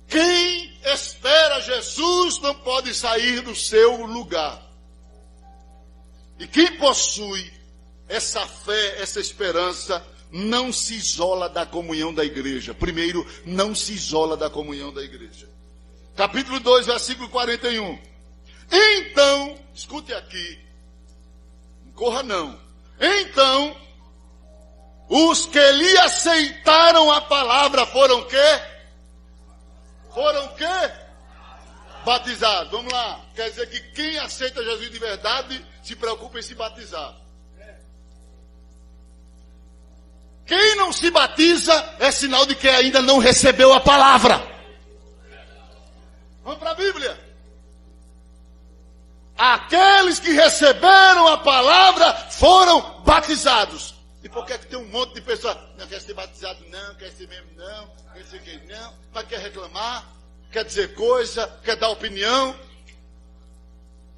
quem espera Jesus Jesus não pode sair do seu lugar. E quem possui essa fé, essa esperança, não se isola da comunhão da igreja. Primeiro, não se isola da comunhão da igreja. Capítulo 2, versículo 41. Então, escute aqui, não corra não. Então, os que lhe aceitaram a palavra foram quê? Foram quê? Batizados. Vamos lá. Quer dizer que quem aceita Jesus de verdade se preocupa em se batizar. Quem não se batiza é sinal de que ainda não recebeu a palavra. Vamos para a Bíblia. Aqueles que receberam a palavra foram batizados. E por que tem um monte de pessoas, não quer ser batizado não, quer ser mesmo não, quer ser que não, mas quer reclamar, quer dizer coisa, quer dar opinião?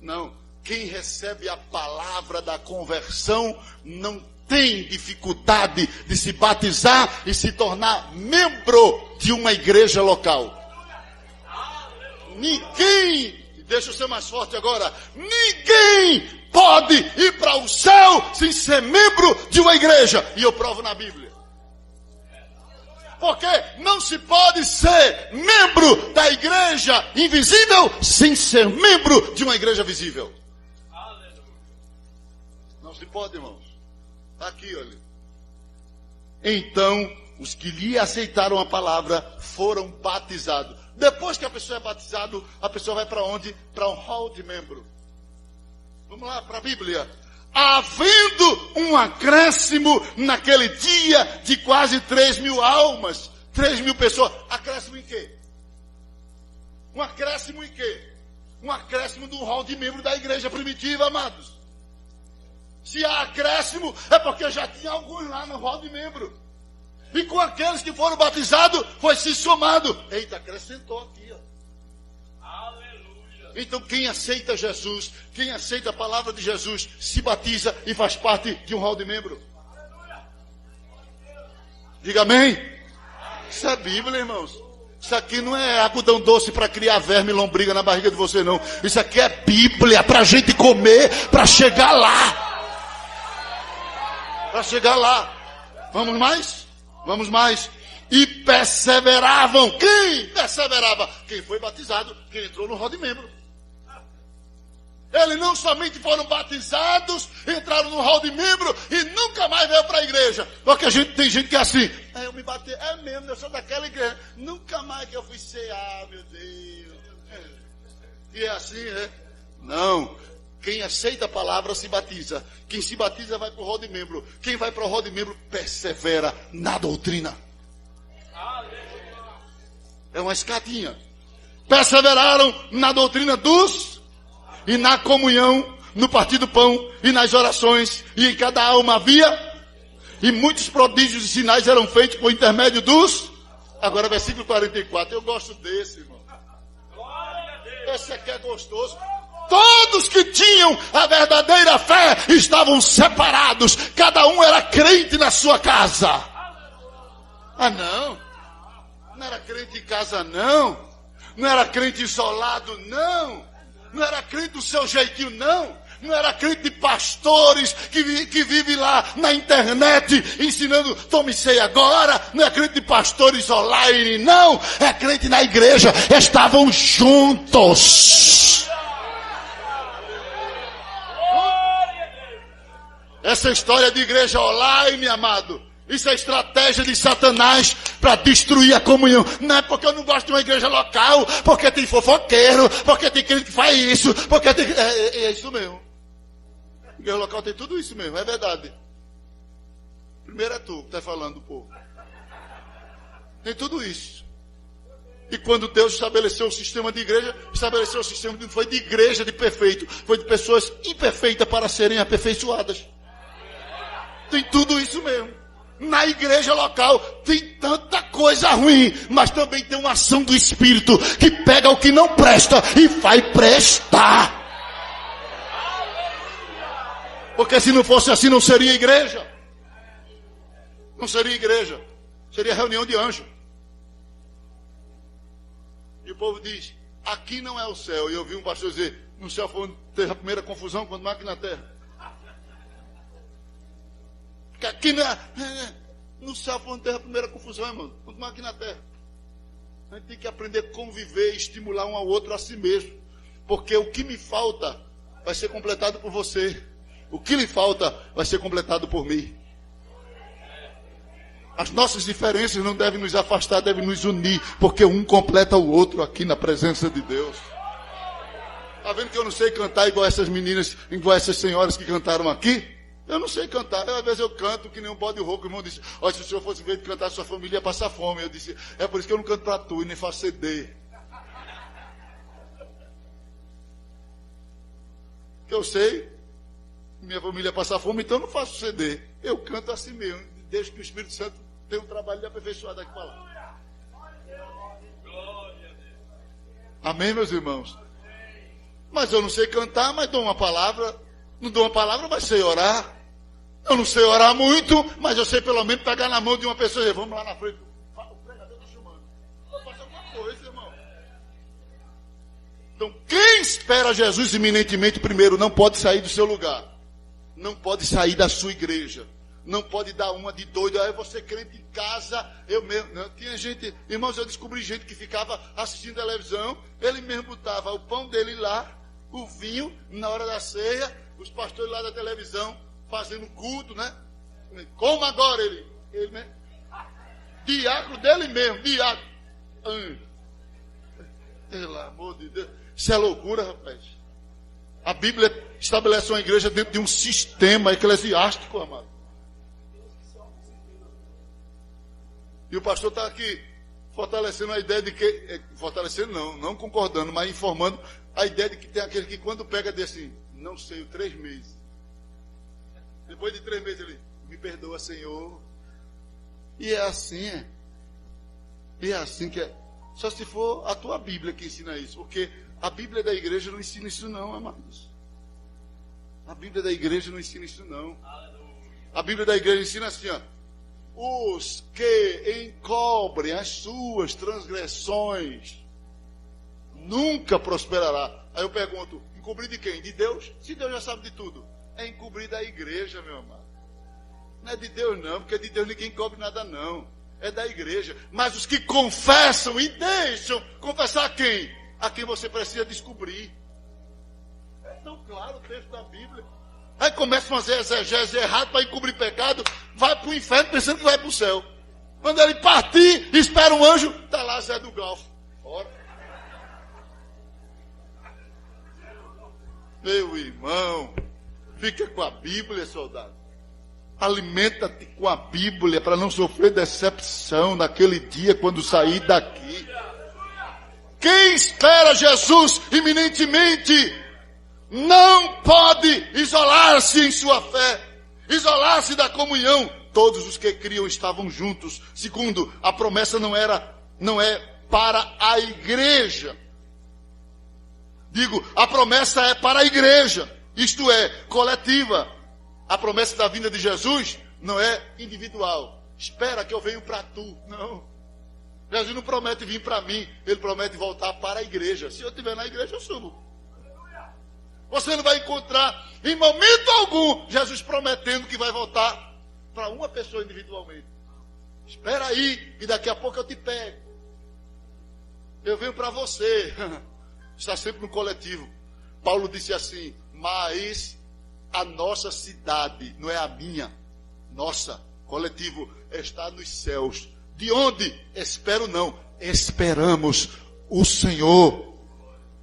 Não. Quem recebe a palavra da conversão não tem dificuldade de se batizar e se tornar membro de uma igreja local. Ninguém, deixa eu ser mais forte agora, ninguém pode ir para o céu sem ser membro de uma igreja. E eu provo na Bíblia. Porque não se pode ser membro da igreja invisível sem ser membro de uma igreja visível. Não se pode, irmãos. Está aqui, olha. Então, os que lhe aceitaram a palavra foram batizados. Depois que a pessoa é batizada, a pessoa vai para onde? Para um hall de membro. Vamos lá para a Bíblia. Havendo um acréscimo naquele dia de quase 3.000 almas. 3.000 pessoas. Acréscimo em quê? Um acréscimo em quê? Um acréscimo do hall de membro da igreja primitiva, amados. Se há acréscimo, é porque já tinha alguns lá no hall de membro. E com aqueles que foram batizados, foi se somado. Eita, acrescentou aqui, ó. Aleluia. Então quem aceita Jesus, quem aceita a palavra de Jesus, se batiza e faz parte de um hall de membro. Diga amém. Isso é Bíblia, irmãos. Isso aqui não é algodão doce para criar verme e lombriga na barriga de você, não. Isso aqui é Bíblia para a gente comer, para chegar lá. Para chegar lá. Vamos mais? Vamos mais. E perseveravam. Quem perseverava? Quem foi batizado, quem entrou no hall de membro. Eles não somente foram batizados, entraram no hall de membro e nunca mais veio para a igreja. Porque tem gente que é assim. Eu me bati, é mesmo, eu sou daquela igreja. Nunca mais que eu fui cear, meu Deus. E é assim, né? Não. Quem aceita a palavra se batiza. Quem se batiza vai para o hall de membro. Quem vai para o hall de membro persevera na doutrina. É uma escadinha. Perseveraram na doutrina dos e na comunhão, no partir do pão e nas orações. E em cada alma havia. E muitos prodígios e sinais eram feitos por intermédio dos. Agora versículo 44. Eu gosto desse, irmão. Esse aqui é gostoso. Todos que tinham a verdadeira fé estavam separados. Cada um era crente na sua casa. Ah, não. Não era crente em casa, não. Não era crente isolado, não. Não era crente do seu jeitinho, não. Não era crente de pastores que vive lá na internet ensinando, tome ceia agora. Não é crente de pastores online, não. É crente na igreja. Estavam juntos. Essa história de igreja online, amado, isso é estratégia de Satanás para destruir a comunhão. Não é porque eu não gosto de uma igreja local, porque tem fofoqueiro, porque tem crente que faz isso, porque tem... É isso mesmo. Igreja local tem tudo isso mesmo, é verdade. Primeiro é tu que está falando do povo. Tem tudo isso. E quando Deus estabeleceu o sistema de igreja, estabeleceu o sistema, não foi de igreja de perfeito, foi de pessoas imperfeitas para serem aperfeiçoadas. Tem tudo isso mesmo. Na igreja local tem tanta coisa ruim, mas também tem uma ação do Espírito que pega o que não presta e vai prestar. Porque se não fosse assim não seria igreja. Não seria igreja. Seria reunião de anjo. E o povo diz, aqui não é o céu. E eu vi um pastor dizer, no céu foi onde teve a primeira confusão, quando mais aqui na terra. Porque aqui não é, no céu foi onde teve a primeira confusão, irmão, quando mais aqui na terra. A gente tem que aprender a conviver e estimular um ao outro a si mesmo. Porque o que me falta vai ser completado por você. O que lhe falta vai ser completado por mim. As nossas diferenças não devem nos afastar, devem nos unir, porque um completa o outro aqui na presença de Deus. Está vendo que eu não sei cantar igual essas meninas, igual essas senhoras que cantaram aqui? Eu não sei cantar. Às vezes eu canto que nem um bode rouco. O irmão disse, olha, se o senhor fosse ver de cantar, sua família ia passar fome. Eu disse, é por isso que eu não canto para tu e nem faço CD. Que eu sei, minha família ia passar fome, então eu não faço CD. Eu canto assim mesmo, desde que o Espírito Santo tem um trabalho de aperfeiçoar daqui para lá. Amém, meus irmãos? Mas eu não sei cantar, mas dou uma palavra. Não dou uma palavra, mas sei orar. Eu não sei orar muito, mas eu sei pelo menos pegar na mão de uma pessoa e dizer, vamos lá na frente. O pregador está chamando. Eu faço alguma coisa, irmão. Então, quem espera Jesus iminentemente primeiro não pode sair do seu lugar. Não pode sair da sua igreja. Não pode dar uma de doido. Aí você crente em casa, eu mesmo. Não, tinha gente, irmãos, eu descobri gente que ficava assistindo televisão. Ele mesmo botava o pão dele lá, o vinho, na hora da ceia. Os pastores lá da televisão fazendo culto, né? Como agora ele mesmo. Diácono dele mesmo, diácono. Pelo amor de Deus. Isso é loucura, rapaz. A Bíblia estabelece uma igreja dentro de um sistema eclesiástico, amado. E o pastor está aqui fortalecendo a ideia de que... Fortalecendo não concordando, mas informando a ideia de que tem aquele que quando pega desse... Não sei, 3 meses. Depois de 3 meses ele, me perdoa, Senhor. E é assim, é. E é assim que é. Só se for a tua Bíblia que ensina isso. Porque a Bíblia da igreja não ensina isso não, amados. A Bíblia da igreja não ensina isso não. A Bíblia da igreja ensina assim, ó. Os que encobrem as suas transgressões nunca prosperará. Aí eu pergunto, encobrir de quem? De Deus? Se Deus já sabe de tudo. É encobrir da igreja, meu amado. Não é de Deus não, porque de Deus ninguém encobre nada não. É da igreja. Mas os que confessam e deixam, confessar a quem? A quem você precisa descobrir. É tão claro o texto da Bíblia. Aí começa a fazer exegese errado para encobrir pecado, vai para o inferno pensando que vai para o céu. Quando ele partir, espera um anjo, está lá Zé do Galfo. Ora. Meu irmão, fica com a Bíblia, soldado. Alimenta-te com a Bíblia para não sofrer decepção naquele dia quando sair daqui. Quem espera Jesus iminentemente não pode isolar-se em sua fé, isolar-se da comunhão. Todos os que criam estavam juntos. Segundo, a promessa não é para a igreja. Digo, a promessa é para a igreja, isto é, coletiva. A promessa da vinda de Jesus não é individual. Espera que eu venho para tu. Não. Jesus não promete vir para mim, ele promete voltar para a igreja. Se eu estiver na igreja, eu subo. Você não vai encontrar, em momento algum, Jesus prometendo que vai voltar para uma pessoa individualmente. Espera aí, que daqui a pouco eu te pego. Eu venho para você. Está sempre no coletivo. Paulo disse assim, mas a nossa cidade, não é a minha, nossa, coletivo, está nos céus. De onde? Espero não, esperamos o Senhor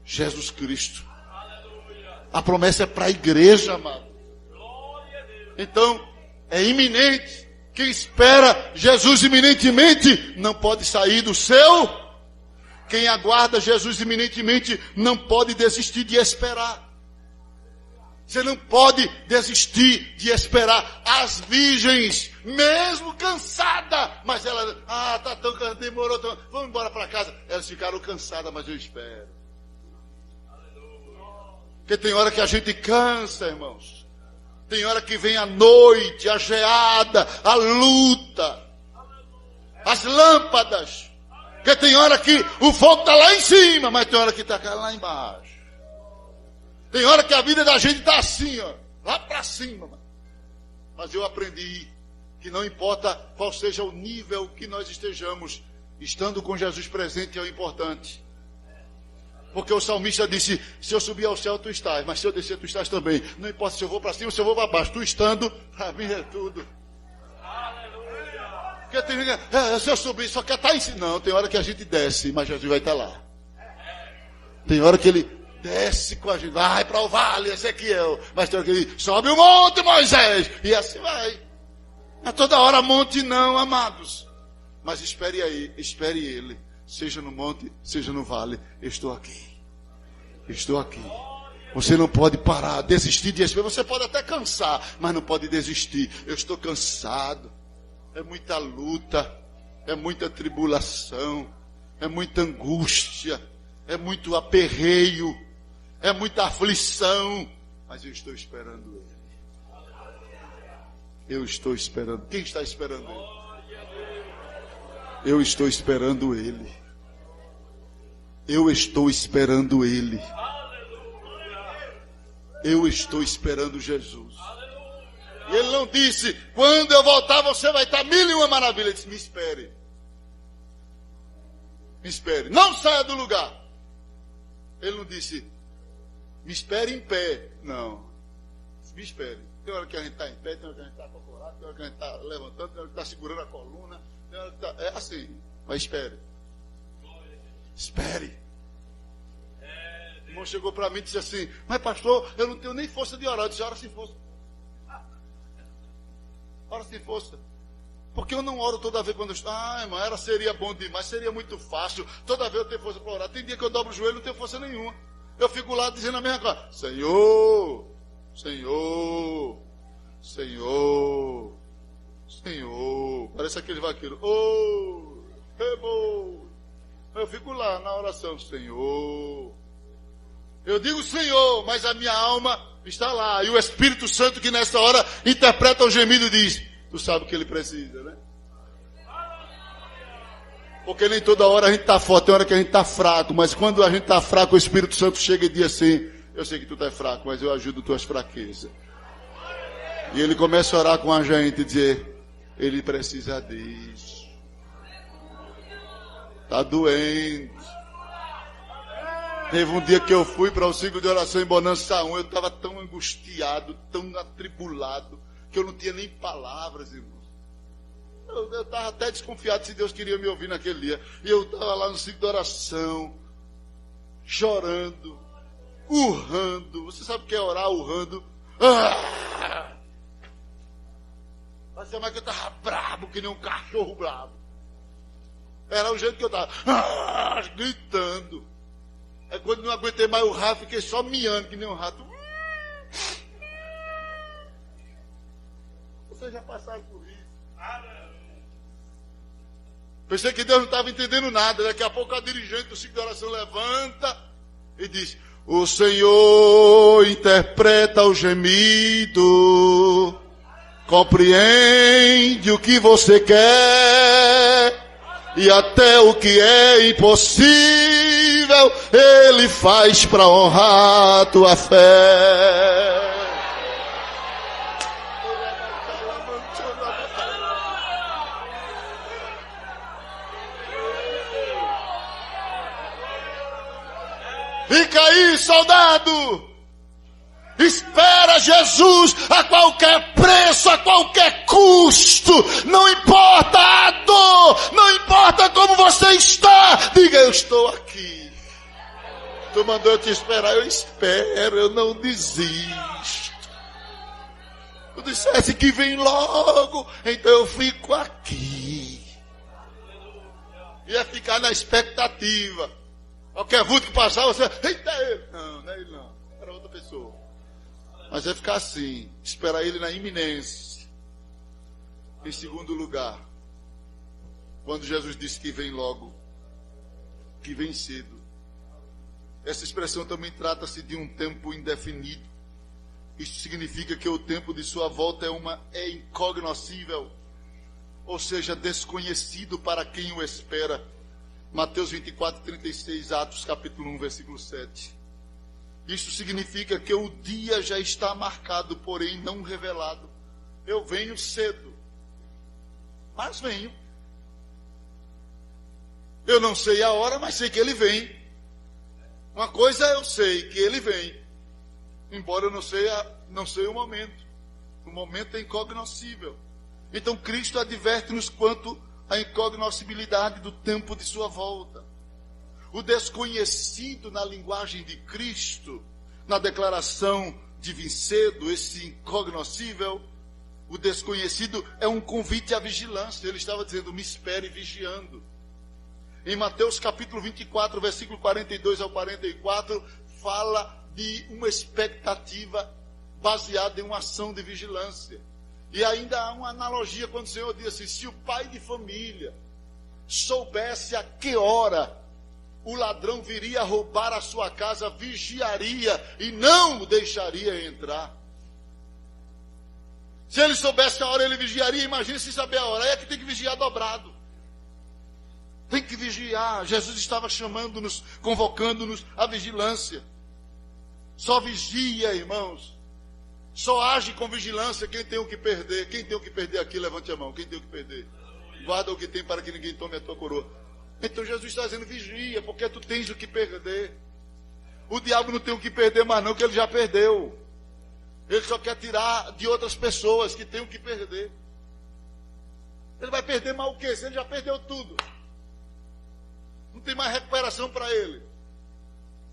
Jesus Cristo. A promessa é para a igreja, amado. Então, é iminente. Quem espera Jesus iminentemente não pode sair do seu. Quem aguarda Jesus iminentemente não pode desistir de esperar. Você não pode desistir de esperar. As virgens, mesmo cansadas, mas elas, tá tão cansada, demorou tão, vamos embora para casa. Elas ficaram cansadas, mas eu espero. Porque tem hora que a gente cansa, irmãos. Tem hora que vem a noite, a geada, a luta, as lâmpadas. Porque tem hora que o fogo está lá em cima, mas tem hora que está lá embaixo. Tem hora que a vida da gente está assim, ó, lá para cima. Mas eu aprendi que não importa qual seja o nível que nós estejamos, estando com Jesus presente é o importante. Porque o salmista disse, se eu subir ao céu, tu estás, mas se eu descer, tu estás também. Não importa se eu vou para cima ou se eu vou para baixo, tu estando, para mim é tudo. Porque tem se eu subir, só quer estar em cima. Não, tem hora que a gente desce, mas Jesus vai estar lá. Tem hora que ele desce com a gente, vai para o vale, Ezequiel. Mas tem hora que ele sobe o monte, Moisés. E assim vai. A toda hora monte não, amados. Mas espere aí, espere ele. Seja no monte, seja no vale. Eu estou aqui. Eu estou aqui. Você não pode parar, desistir de esperar. Você pode até cansar, mas não pode desistir. Eu estou cansado. É muita luta, é muita tribulação, é muita angústia, é muito aperreio, é muita aflição. Mas eu estou esperando ele. Eu estou esperando. Quem está esperando ele? Eu estou esperando ele. Eu estou esperando ele. Eu estou esperando Jesus. E ele não disse, quando eu voltar você vai estar 1001 maravilhas. Ele disse, me espere. Me espere. Não saia do lugar. Ele não disse, me espere em pé. Não. Me espere. Tem hora que a gente está em pé, tem hora que a gente está acocorado, tem hora que a gente está levantando, tem hora que está segurando a coluna. Tem hora que está... É assim. Mas espere. Espere. O irmão chegou para mim e disse assim, mas pastor, eu não tenho nem força de orar. Eu disse, ora sem força. Ora sem força. Porque eu não oro toda vez quando eu estou. Ah, irmão, seria bom demais, seria muito fácil. Toda vez eu tenho força para orar. Tem dia que eu dobro o joelho e não tenho força nenhuma. Eu fico lá dizendo a mesma coisa. Senhor, Senhor, Senhor, Senhor. Parece aquele vaqueiro. Oh, rebou. Eu fico lá na oração. Senhor. Eu digo Senhor, mas a minha alma está lá. E o Espírito Santo que nessa hora interpreta o gemido e diz, tu sabe o que ele precisa, né? Porque nem toda hora a gente está forte, tem hora que a gente está fraco. Mas quando a gente está fraco, o Espírito Santo chega e diz assim, eu sei que tu está fraco, mas eu ajudo tuas fraquezas. E ele começa a orar com a gente e dizer, ele precisa disso. Está doente. Teve um dia que eu fui para o ciclo de oração em Bonança 1, eu estava tão angustiado, tão atribulado, que eu não tinha nem palavras, irmãos. Eu estava até desconfiado se Deus queria me ouvir naquele dia. E eu estava lá no ciclo de oração, chorando, urrando. Você sabe o que é orar urrando? Mas é mais que eu estava brabo, que nem um cachorro brabo. Era o jeito que eu estava, gritando. Aí quando não aguentei mais o rato, fiquei só miando, que nem um rato. Vocês já passaram por isso. Pensei que Deus não estava entendendo nada. Daqui a pouco a dirigente do ciclo de oração levanta e diz, o Senhor interpreta o gemido, compreende o que você quer, e até o que é impossível, Ele faz para honrar a tua fé. Fica aí, soldado. Espera Jesus a qualquer preço, a qualquer custo. Não importa a dor, não importa como você está. Diga, eu estou aqui. Tu mandou eu te esperar, eu espero, eu não desisto. Tu dissesse que vem logo, então eu fico aqui. Ia ficar na expectativa. Qualquer vulto que passar, você... Eita, é ele. Não, não é ele não. Era outra pessoa. Mas é ficar assim, esperar ele na iminência. Em segundo lugar, quando Jesus disse que vem logo, que vem cedo, essa expressão também trata-se de um tempo indefinido. Isso significa que o tempo de sua volta é incognoscível, ou seja, desconhecido para quem o espera. Mateus 24, 36, Atos capítulo 1, versículo 7. Isso significa que o dia já está marcado, porém não revelado. Eu venho cedo, mas venho. Eu não sei a hora, mas sei que ele vem. Uma coisa eu sei, que ele vem. Embora eu não sei o momento. O momento é incognoscível. Então Cristo adverte-nos quanto à incognoscibilidade do tempo de sua volta. O desconhecido na linguagem de Cristo, na declaração de vir cedo, esse incognoscível, o desconhecido é um convite à vigilância. Ele estava dizendo, me espere vigiando. Em Mateus capítulo 24, versículo 42 ao 44, fala de uma expectativa baseada em uma ação de vigilância. E ainda há uma analogia quando o Senhor diz assim, se o pai de família soubesse a que hora o ladrão viria a roubar a sua casa, vigiaria e não o deixaria entrar. Se ele soubesse a hora, ele vigiaria. Imagine se saber a hora. Aí é que tem que vigiar dobrado. Tem que vigiar. Jesus estava chamando-nos, convocando-nos à vigilância. Só vigia, irmãos. Só age com vigilância quem tem o que perder. Quem tem o que perder aqui, levante a mão. Quem tem o que perder? Guarda o que tem para que ninguém tome a tua coroa. Então Jesus está dizendo, vigia, porque tu tens o que perder. O diabo não tem o que perder mais não, que ele já perdeu. Ele só quer tirar de outras pessoas que têm o que perder. Ele vai perder mais o quê? Se ele já perdeu tudo. Não tem mais recuperação para ele.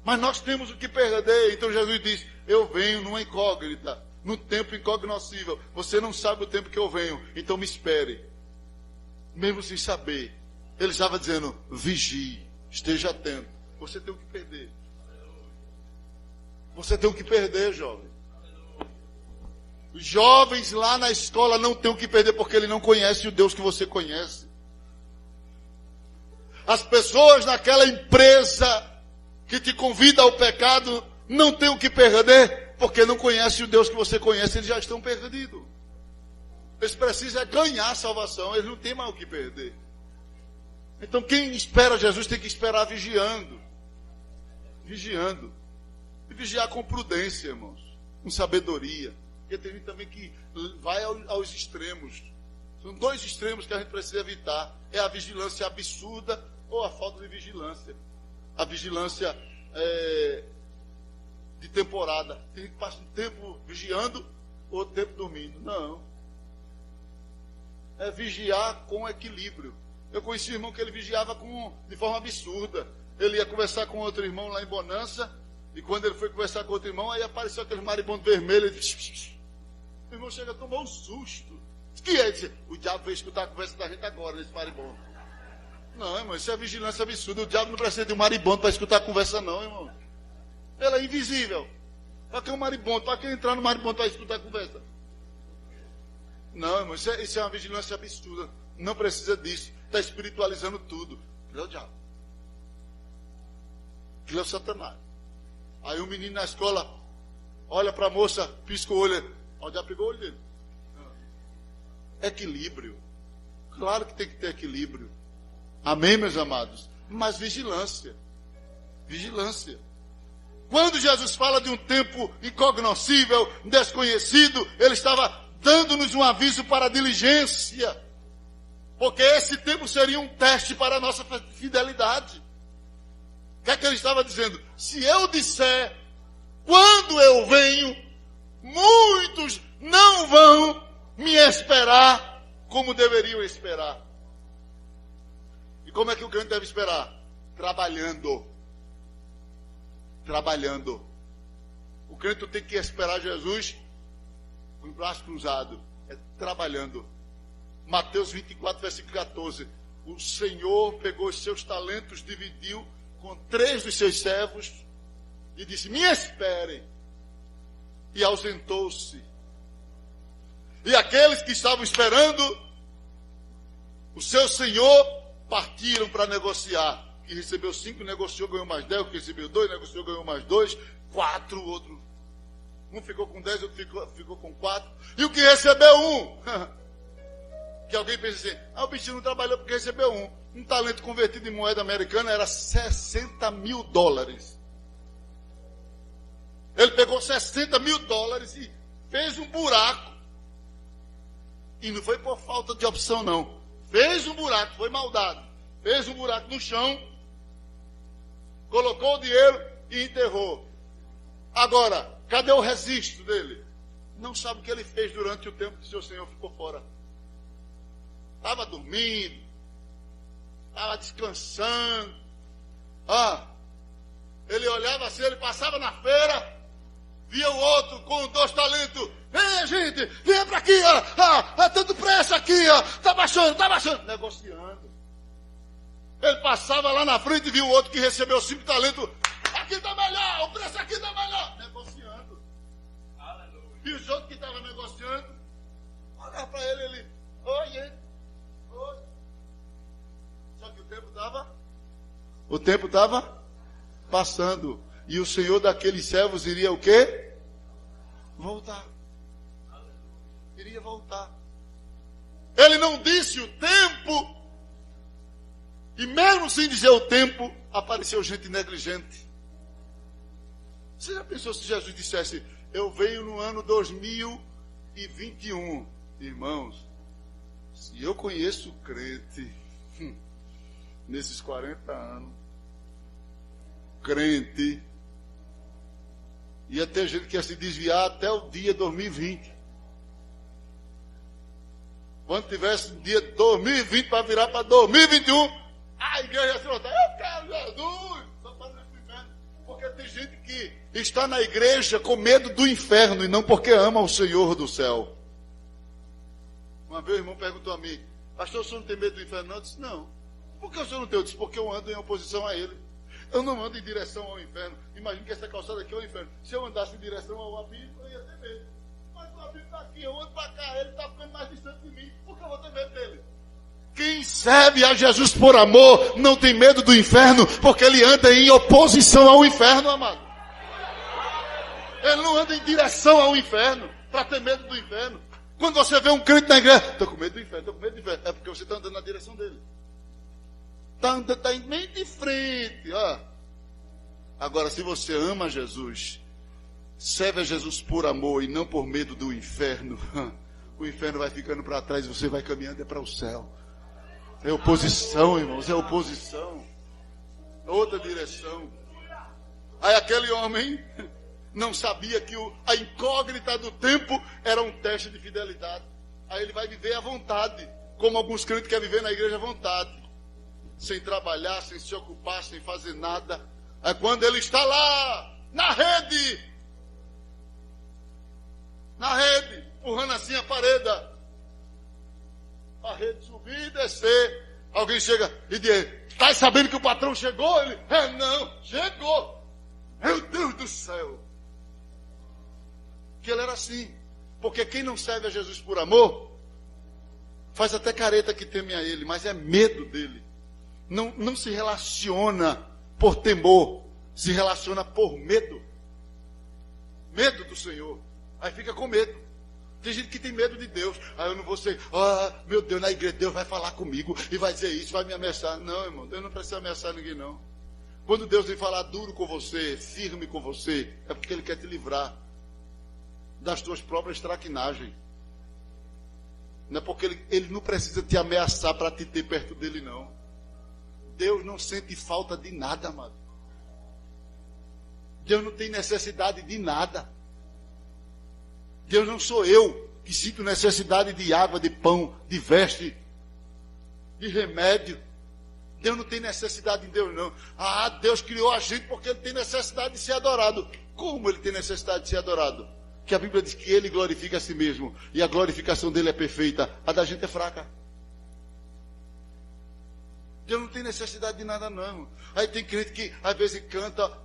Mas nós temos o que perder. Então Jesus diz, eu venho numa incógnita, num tempo incognoscível. Você não sabe o tempo que eu venho, então me espere. Mesmo sem saber. Ele estava dizendo, vigie, esteja atento. Você tem o que perder. Você tem o que perder, jovem. Os jovens lá na escola não têm o que perder porque ele não conhece o Deus que você conhece. As pessoas naquela empresa que te convida ao pecado não têm o que perder porque não conhecem o Deus que você conhece, eles já estão perdidos. Eles precisam ganhar a salvação, eles não têm mais o que perder. Então quem espera Jesus tem que esperar vigiando. Vigiando. E vigiar com prudência, irmãos. Com sabedoria. Porque tem gente também que vai aos extremos. São dois extremos que a gente precisa evitar. É a vigilância absurda ou a falta de vigilância. A vigilância de temporada. Tem gente que passa um tempo vigiando ou outro tempo dormindo. Não. É vigiar com equilíbrio. Eu conheci um irmão que ele vigiava de forma absurda. Ele ia conversar com outro irmão lá em Bonança. E quando ele foi conversar com outro irmão, aí apareceu aquele maribondo vermelho. Ele disse, o irmão chega a tomar um susto. O que é? Ele disse, o diabo veio escutar a conversa da gente agora, nesse maribondo. Não, irmão, isso é vigilância absurda. O diabo não precisa de um maribondo para escutar a conversa, não, irmão. Ele é invisível. Para que um maribondo? Para que entrar no maribondo para escutar a conversa? Não, irmão, isso é uma vigilância absurda. Não precisa disso. Está espiritualizando tudo. Aquilo é o diabo. Aquilo é o Satanás. Aí o menino na escola olha para a moça, pisca o olho. O diabo pegou o olho dele. Equilíbrio. Claro que tem que ter equilíbrio. Amém, meus amados? Mas vigilância. Vigilância. Quando Jesus fala de um tempo incognoscível, desconhecido, ele estava dando-nos um aviso para a diligência. Porque esse tempo seria um teste para a nossa fidelidade. O que é que ele estava dizendo? Se eu disser, quando eu venho, muitos não vão me esperar como deveriam esperar. E como é que o crente deve esperar? Trabalhando. Trabalhando. O crente tem que esperar Jesus com o braço cruzado. É trabalhando. Mateus 24, versículo 14. O Senhor pegou os seus talentos, dividiu com 3 dos seus servos e disse, me esperem. E ausentou-se. E aqueles que estavam esperando o seu Senhor partiram para negociar. Que recebeu 5, negociou, ganhou mais 10. O que recebeu 2, negociou, ganhou mais 2. 4, o outro. Um ficou com 10, outro ficou com 4. E o que recebeu 1? Que alguém pensa assim, o bichinho não trabalhou porque recebeu 1. Um talento convertido em moeda americana era $60 mil. Ele pegou $60 mil e fez um buraco. E não foi por falta de opção, não. Fez um buraco, foi maldade. Fez um buraco no chão, colocou o dinheiro e enterrou. Agora, cadê o registro dele? Não sabe o que ele fez durante o tempo que seu senhor ficou fora. Estava dormindo, estava descansando. Ele olhava assim, ele passava na feira, via o outro com 2 talentos. Vem, gente, vem para aqui, tanto preço aqui, tá baixando. Negociando. Ele passava lá na frente e viu o outro que recebeu 5 talentos. Aqui tá melhor, o preço aqui tá melhor. Negociando. Aleluia. E os outros que estavam negociando, olhava para ele, oi. Só que o tempo estava passando. E o senhor daqueles servos iria o quê? Voltar. Iria voltar. Ele não disse o tempo. E mesmo sem dizer o tempo, apareceu gente negligente. Você já pensou se Jesus dissesse: eu venho no ano 2021? Irmãos, se eu conheço crente nesses 40 anos, crente, ia ter gente que ia se desviar até o dia 2020. Quando tivesse o dia 2020 para virar para 2021, a igreja ia se voltar. Eu quero Jesus. Só para o inferno. Porque tem gente que está na igreja com medo do inferno e não porque ama o Senhor do céu. Uma vez o irmão perguntou a mim: pastor, o senhor não tem medo do inferno? Não, eu disse: não. Por que o senhor não tem? Eu disse: porque eu ando em oposição a ele. Eu não ando em direção ao inferno. Imagina que essa calçada aqui é o inferno. Se eu andasse em direção ao abismo, eu ia ter medo. Mas o abismo está aqui, eu ando para cá, ele está ficando mais distante de mim. Por que eu vou ter medo dele? Quem serve a Jesus por amor não tem medo do inferno, porque ele anda em oposição ao inferno, amado. Ele não anda em direção ao inferno para ter medo do inferno. Quando você vê um crente na igreja: estou com medo do inferno, é porque você está andando na direção dele. Está em meio de frente. Agora, se você ama Jesus, serve a Jesus por amor e não por medo do inferno, o inferno vai ficando para trás e você vai caminhando para o céu. É oposição, irmãos, é oposição. Outra direção. Aí aquele homem não sabia que a incógnita do tempo era um teste de fidelidade. Aí ele vai viver à vontade, como alguns crentes querem viver na igreja à vontade, sem trabalhar, sem se ocupar, sem fazer nada. Aí quando ele está lá, na rede, empurrando assim a rede subir e descer, alguém chega e diz: está sabendo que o patrão chegou? Ele: não, chegou. Meu Deus do céu. Que ele era assim. Porque quem não serve a Jesus por amor, faz até careta que teme a ele, mas é medo dele. Não se relaciona por temor, se relaciona por medo. Medo do Senhor. Aí fica com medo. Tem gente que tem medo de Deus. Aí eu não vou ser: meu Deus, na igreja Deus vai falar comigo e vai dizer isso, vai me ameaçar. Não, irmão, Deus não precisa ameaçar ninguém, não. Quando Deus vem falar duro com você, firme com você, é porque Ele quer te livrar das tuas próprias traquinagens. Não é porque ele não precisa te ameaçar para te ter perto dele, não. Deus não sente falta de nada, amado. Deus não tem necessidade de nada. Deus não sou eu que sinto necessidade de água, de pão, de veste, de remédio. Deus não tem necessidade de Deus, não. Deus criou a gente porque Ele tem necessidade de ser adorado. Como Ele tem necessidade de ser adorado? Que a Bíblia diz que Ele glorifica a si mesmo. E a glorificação dele é perfeita. A da gente é fraca. Deus não tem necessidade de nada, não. Aí tem crente que às vezes canta.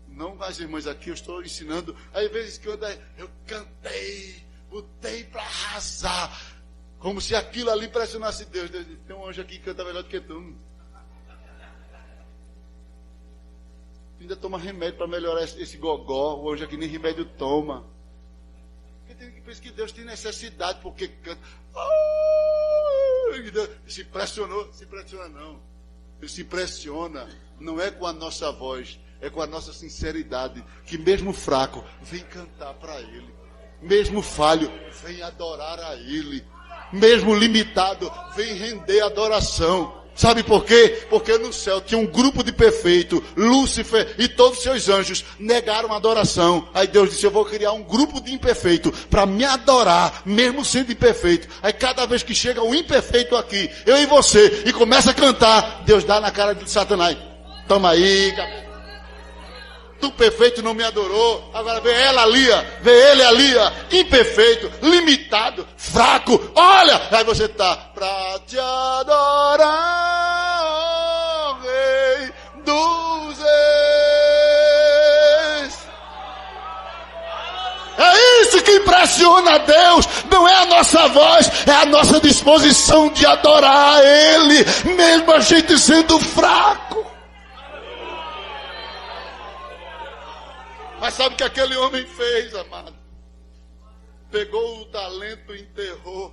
Não, as irmãs, aqui eu estou ensinando. Às vezes canta: eu cantei, botei para arrasar. Como se aquilo ali impressionasse Deus. Deus diz: tem um anjo aqui que canta melhor do que tu. Ainda toma remédio para melhorar esse gogó. O anjo aqui nem remédio toma. Porque tem que pensar que Deus tem necessidade porque canta. Se impressionou, se impressiona não. Ele se impressiona, não é com a nossa voz, é com a nossa sinceridade, que mesmo fraco, vem cantar para Ele. Mesmo falho, vem adorar a Ele. Mesmo limitado, vem render adoração. Sabe por quê? Porque no céu tinha um grupo de perfeitos, Lúcifer e todos os seus anjos negaram a adoração. Aí Deus disse, eu vou criar um grupo de imperfeitos para me adorar, mesmo sendo imperfeito. Aí cada vez que chega um imperfeito aqui, eu e você, e começa a cantar, Deus dá na cara de Satanás. Toma aí, tu perfeito não me adorou, agora vê ela ali, vê ele ali, imperfeito, limitado, fraco, olha, aí você tá pra te adorar, ó Rei dos Reis. É isso que impressiona a Deus, não é a nossa voz, é a nossa disposição de adorar a Ele, mesmo a gente sendo fraco. Mas sabe o que aquele homem fez, amado? Pegou o talento e enterrou.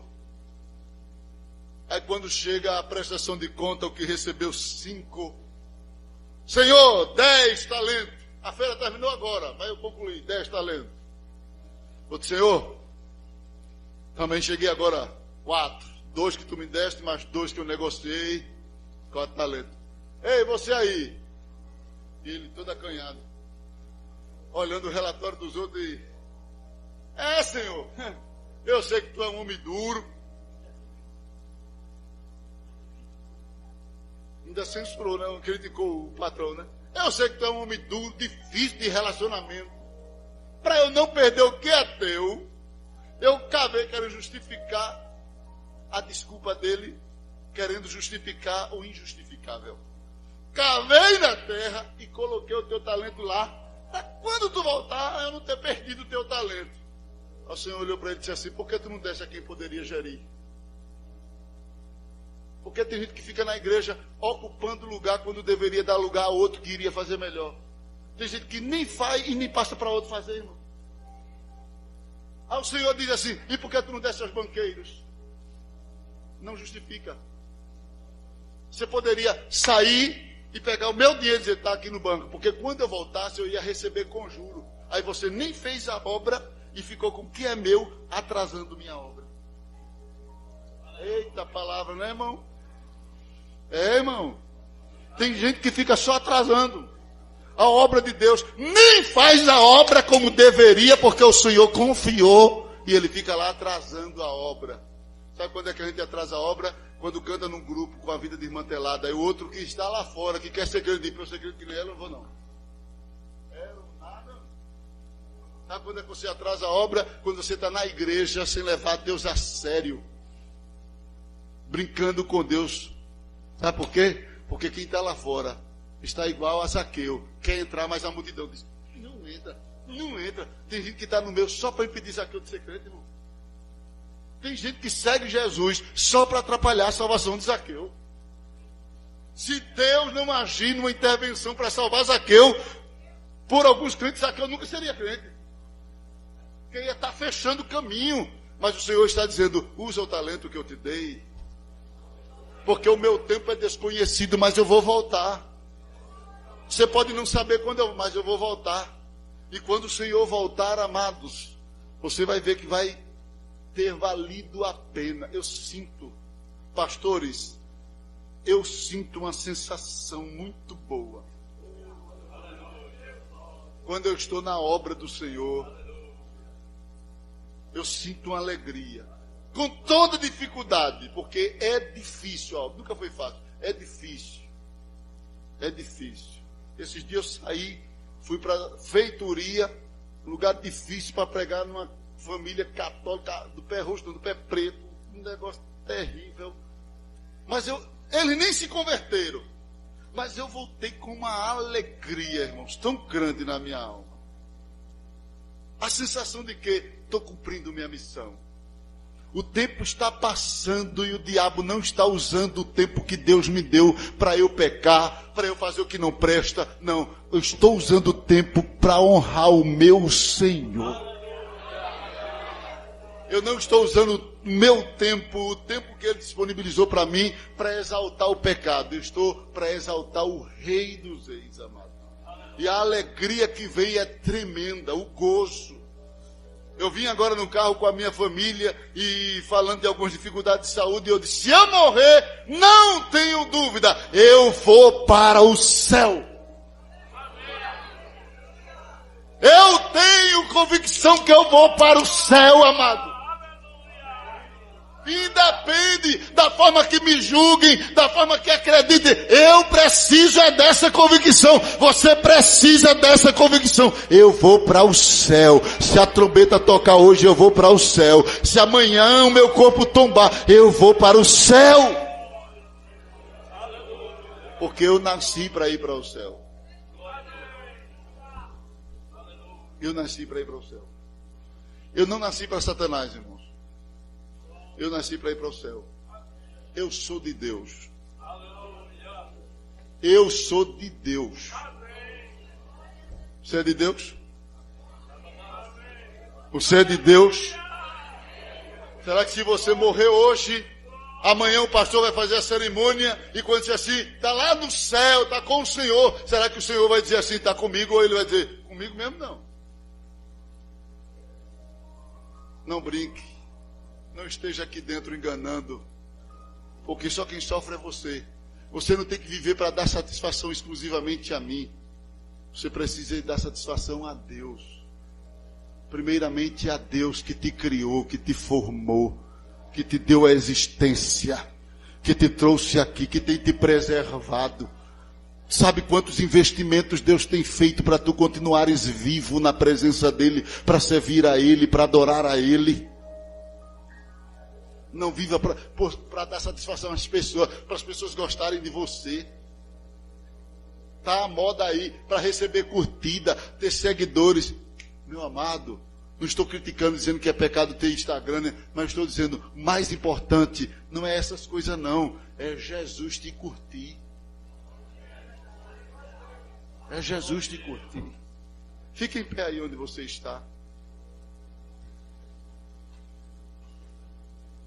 Aí quando chega a prestação de conta, o que recebeu 5. Senhor, 10 talentos. A feira terminou agora, mas eu concluí, 10 talentos. Outro Senhor, também cheguei agora 4. 2 que tu me deste, mais 2 que eu negociei. 4 talentos. Ei, você aí. E ele todo acanhado, olhando o relatório dos outros e... Senhor, eu sei que tu é um homem duro. Ainda censurou, né? Não criticou o patrão, né? Eu sei que tu é um homem duro, difícil de relacionamento. Para eu não perder o que é teu, eu cavei, quero justificar a desculpa dele, querendo justificar o injustificável. Cavei na terra e coloquei o teu talento lá. Quando tu voltar, eu não ter perdido o teu talento. O Senhor olhou para ele e disse assim, por que tu não deste a quem poderia gerir? Porque tem gente que fica na igreja ocupando lugar quando deveria dar lugar a outro que iria fazer melhor. Tem gente que nem faz e nem passa para outro fazer, irmão. Aí o Senhor diz assim, e por que tu não deste aos banqueiros? Não justifica. Você poderia sair e pegar o meu dinheiro e dizer, está aqui no banco, porque quando eu voltasse eu ia receber com juro. Aí você nem fez a obra e ficou com o que é meu, atrasando minha obra. Eita palavra, né, irmão? Irmão. Tem gente que fica só atrasando a obra de Deus, nem faz a obra como deveria, porque o Senhor confiou, e ele fica lá atrasando a obra. Sabe quando é que a gente atrasa a obra? Quando canta num grupo com a vida desmantelada, aí o outro que está lá fora, que quer ser crente, para eu ser crente que nem ela, eu não vou não. Nada. Sabe quando é que você atrasa a obra? Quando você está na igreja sem levar Deus a sério, brincando com Deus. Sabe por quê? Porque quem está lá fora está igual a Zaqueu, quer entrar, mas a multidão diz, não entra, não entra. Tem gente que está no meio só para impedir Zaqueu de ser crente, irmão. Tem gente que segue Jesus só para atrapalhar a salvação de Zaqueu. Se Deus não agir numa intervenção para salvar Zaqueu, por alguns crentes, Zaqueu nunca seria crente. Porque ia estar fechando o caminho. Mas o Senhor está dizendo, usa o talento que eu te dei. Porque o meu tempo é desconhecido, mas eu vou voltar. Você pode não saber quando mas eu vou voltar. E quando o Senhor voltar, amados, você vai ver que vai ter valido a pena. Eu sinto, pastores, eu sinto uma sensação muito boa quando eu estou na obra do Senhor. Eu sinto uma alegria, com toda dificuldade, porque é difícil, nunca foi fácil, é difícil. Esses dias eu saí, fui para Feitoria, lugar difícil para pregar numa família católica, do pé roxo, do pé preto, um negócio terrível. Mas eles nem se converteram. Mas eu voltei com uma alegria, irmãos, tão grande na minha alma. A sensação de que estou cumprindo minha missão. O tempo está passando e o diabo não está usando o tempo que Deus me deu para eu pecar, para eu fazer o que não presta. Não, eu estou usando o tempo para honrar o meu Senhor. Eu não estou usando o meu tempo, o tempo que Ele disponibilizou para mim, para exaltar o pecado. Eu estou para exaltar o Rei dos Reis, amado. E a alegria que vem é tremenda, o gozo. Eu vim agora no carro com a minha família e falando de algumas dificuldades de saúde, e eu disse, se eu morrer, não tenho dúvida, eu vou para o céu. Eu tenho convicção que eu vou para o céu, amado. Independe da forma que me julguem, da forma que acreditem, eu preciso é dessa convicção. Você precisa dessa convicção. Eu vou para o céu. Se a trombeta tocar hoje, eu vou para o céu. Se amanhã o meu corpo tombar, eu vou para o céu. Porque eu nasci para ir para o céu. Eu nasci para ir para o céu. Eu não nasci para Satanás, irmãos. Eu nasci para ir para o céu. Eu sou de Deus. Eu sou de Deus. Você é de Deus? Você é de Deus? Será que se você morrer hoje, amanhã o pastor vai fazer a cerimônia e quando dizer assim, está lá no céu, está com o Senhor, será que o Senhor vai dizer assim, está comigo? Ou ele vai dizer, comigo mesmo não? Não brinque. Não esteja aqui dentro enganando, porque só quem sofre é você. Você não tem que viver para dar satisfação exclusivamente a mim. Você precisa dar satisfação a Deus. Primeiramente a Deus que te criou, que te formou, que te deu a existência, que te trouxe aqui, que tem te preservado. Sabe quantos investimentos Deus tem feito para tu continuares vivo na presença dEle, para servir a Ele, para adorar a Ele. Não viva para dar satisfação às pessoas, para as pessoas gostarem de você. Está a moda aí, para receber curtida, ter seguidores. Meu amado, não estou criticando, dizendo que é pecado ter Instagram, né? Mas estou dizendo, mais importante, não é essas coisas não, é Jesus te curtir. É Jesus te curtir. Fique em pé aí onde você está.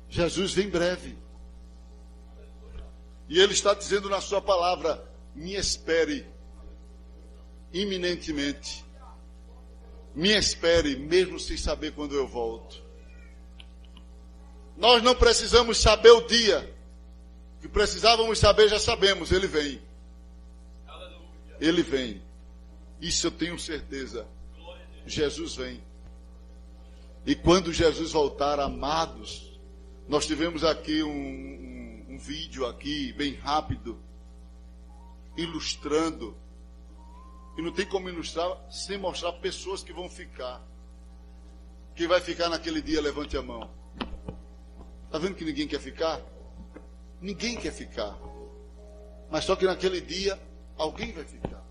Jesus vem breve. E Ele está dizendo na sua palavra, me espere iminentemente. Me espere, mesmo sem saber quando eu volto. Nós não precisamos saber o dia. O que precisávamos saber, já sabemos, Ele vem. Ele vem. Isso eu tenho certeza. Jesus vem. E quando Jesus voltar, amados, nós tivemos aqui um vídeo aqui, bem rápido, ilustrando. E não tem como ilustrar sem mostrar pessoas que vão ficar. Quem vai ficar naquele dia, levante a mão. Está vendo que ninguém quer ficar? Ninguém quer ficar. Mas só que naquele dia, alguém vai ficar.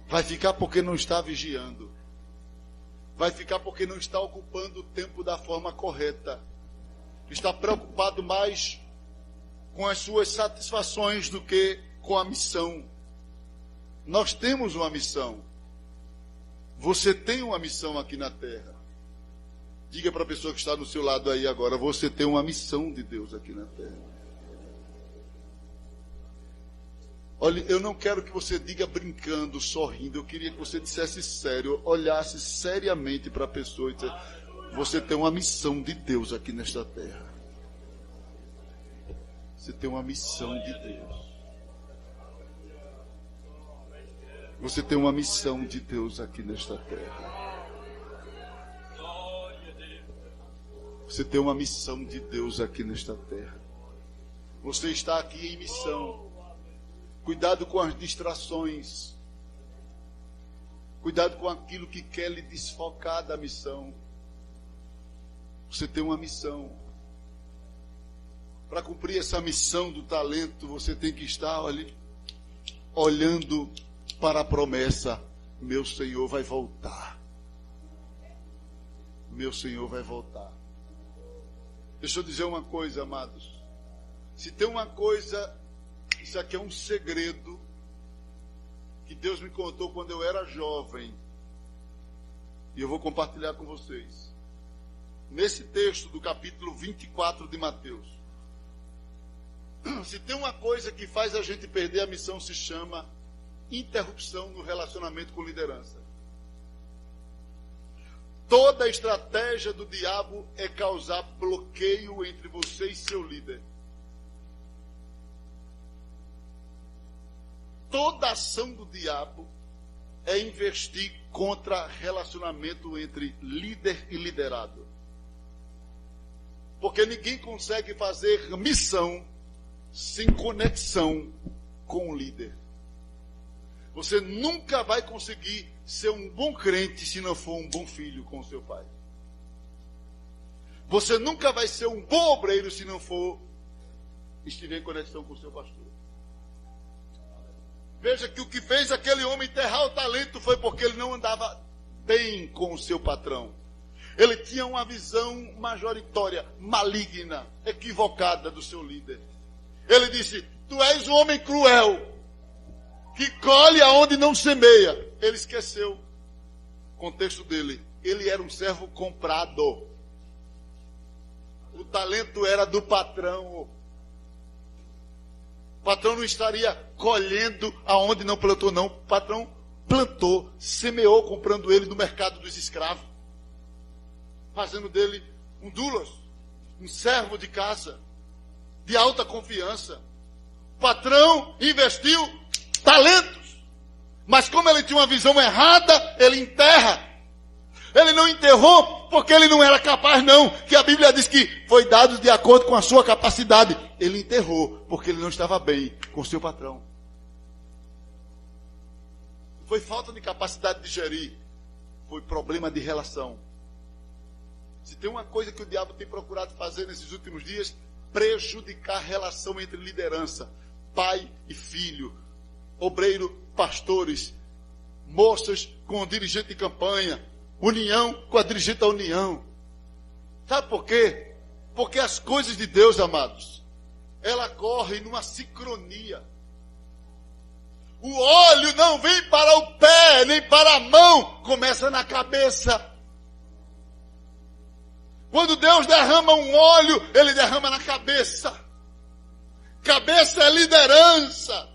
Vai ficar porque não está vigiando. Vai ficar porque não está ocupando o tempo da forma correta. Está preocupado mais com as suas satisfações do que com a missão. Nós temos uma missão. Você tem uma missão aqui na terra. Diga para a pessoa que está do seu lado aí agora, você tem uma missão de Deus aqui na terra. Olha, eu não quero que você diga brincando, sorrindo. Eu queria que você dissesse sério, olhasse seriamente para a pessoa e dissesse, você tem uma missão de Deus aqui nesta terra. Você tem uma missão de Deus. Você tem uma missão de Deus aqui nesta terra. Você tem uma missão de Deus aqui nesta terra. Você está aqui em missão. Cuidado com as distrações. Cuidado com aquilo que quer lhe desfocar da missão. Você tem uma missão. Para cumprir essa missão do talento, você tem que estar ali, olhando para a promessa. Meu Senhor vai voltar. Meu Senhor vai voltar. Deixa eu dizer uma coisa, amados. Se tem uma coisa, isso aqui é um segredo que Deus me contou quando eu era jovem. E eu vou compartilhar com vocês. Nesse texto do capítulo 24 de Mateus. Se tem uma coisa que faz a gente perder a missão, se chama interrupção no relacionamento com liderança. Toda a estratégia do diabo é causar bloqueio entre você e seu líder. Toda ação do diabo é investir contra relacionamento entre líder e liderado. Porque ninguém consegue fazer missão sem conexão com o líder. Você nunca vai conseguir ser um bom crente se não for um bom filho com o seu pai. Você nunca vai ser um bom obreiro se não for estiver em conexão com o seu pastor. Veja que o que fez aquele homem enterrar o talento foi porque ele não andava bem com o seu patrão. Ele tinha uma visão majoritária, maligna, equivocada do seu líder. Ele disse: tu és um homem cruel, que colhe aonde não semeia. Ele esqueceu o contexto dele. Ele era um servo comprado. O talento era do patrão. O patrão não estaria colhendo aonde não plantou, não. O patrão plantou, semeou, comprando ele no mercado dos escravos, fazendo dele um doulos, um servo de casa, de alta confiança. O patrão investiu talentos, mas como ele tinha uma visão errada, ele enterra. Ele não enterrou porque ele não era capaz, não. Que a Bíblia diz que foi dado de acordo com a sua capacidade. Ele enterrou porque ele não estava bem com o seu patrão. Foi falta de capacidade de gerir. Foi problema de relação. Se tem uma coisa que o diabo tem procurado fazer nesses últimos dias, prejudicar a relação entre liderança, pai e filho, obreiro, pastores, moças com o dirigente de campanha, união com a dirigente da união. Sabe por quê? Porque as coisas de Deus, amados, ela corre numa sincronia. O óleo não vem para o pé, nem para a mão, começa na cabeça. Quando Deus derrama um óleo, Ele derrama na cabeça. Cabeça é liderança.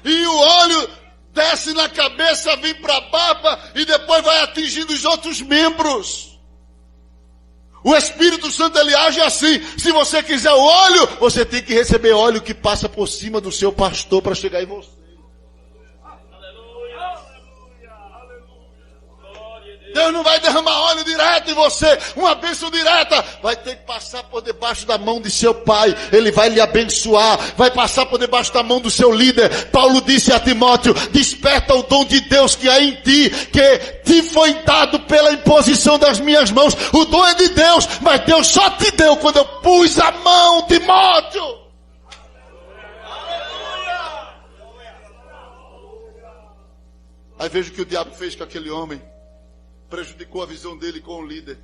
E o óleo desce na cabeça, vem para a barba e depois vai atingindo os outros membros. O Espírito Santo, ele age assim. Se você quiser o óleo, você tem que receber óleo que passa por cima do seu pastor para chegar em você. Deus não vai derramar óleo direto em você, uma bênção direta. Vai ter que passar por debaixo da mão de seu pai. Ele vai lhe abençoar. Vai passar por debaixo da mão do seu líder. Paulo disse a Timóteo: desperta o dom de Deus que há em ti, que te foi dado pela imposição das minhas mãos. O dom é de Deus, mas Deus só te deu quando eu pus a mão, Timóteo. Aí veja o que o diabo fez com aquele homem. Prejudicou a visão dele com o líder.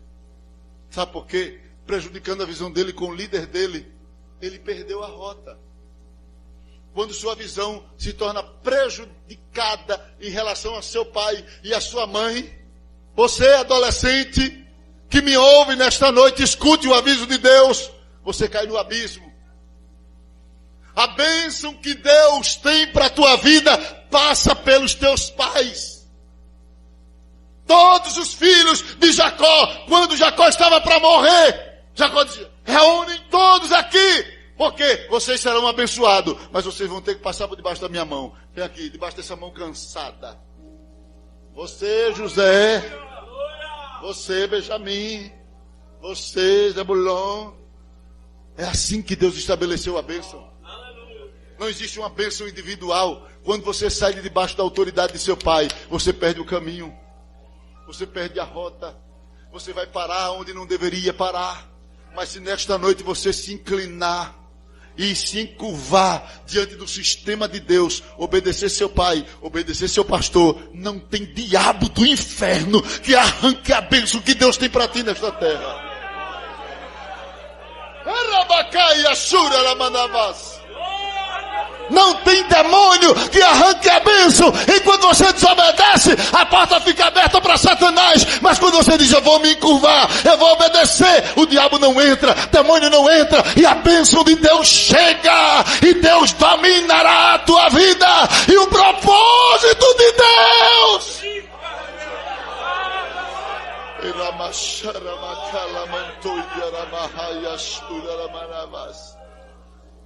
Sabe por quê? Prejudicando a visão dele com o líder dele, ele perdeu a rota. Quando sua visão se torna prejudicada em relação a seu pai e a sua mãe, você, adolescente, que me ouve nesta noite, escute o aviso de Deus, você cai no abismo. A bênção que Deus tem para a tua vida passa pelos teus pais. Todos os filhos de Jacó, quando Jacó estava para morrer, Jacó dizia: reúnem todos aqui, porque vocês serão abençoados, mas vocês vão ter que passar por debaixo da minha mão. Vem aqui, debaixo dessa mão cansada. Você, José, você, Benjamim, você, Zebulon. É assim que Deus estabeleceu a bênção. Não existe uma bênção individual. Quando você sai de debaixo da autoridade de seu pai, você perde o caminho. Você perde a rota. Você vai parar onde não deveria parar. Mas se nesta noite você se inclinar e se encurvar diante do sistema de Deus, obedecer seu pai, obedecer seu pastor, não tem diabo do inferno que arranque a bênção que Deus tem para ti nesta terra. Não tem demônio que arranque a bênção. Enquanto você desobedece, a porta para Satanás, mas quando você diz, eu vou me encurvar, eu vou obedecer, o diabo não entra, demônio não entra, e a bênção de Deus chega, e Deus dominará a tua vida, e o propósito de Deus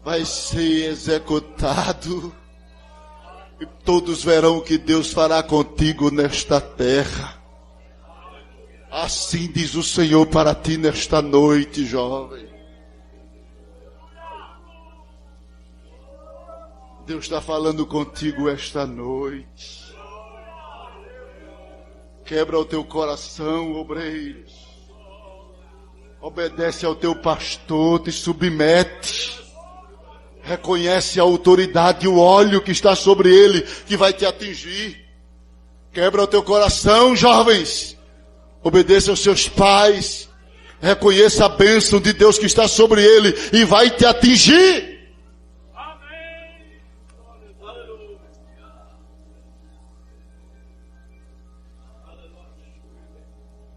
vai ser executado. E todos verão o que Deus fará contigo nesta terra. Assim diz o Senhor para ti nesta noite, jovem. Deus está falando contigo esta noite. Quebra o teu coração, obreiros. Obedece ao teu pastor, te submete. Reconhece a autoridade e o óleo que está sobre ele, que vai te atingir. Quebra o teu coração, jovens. Obedeça aos seus pais. Reconheça a bênção de Deus que está sobre ele e vai te atingir.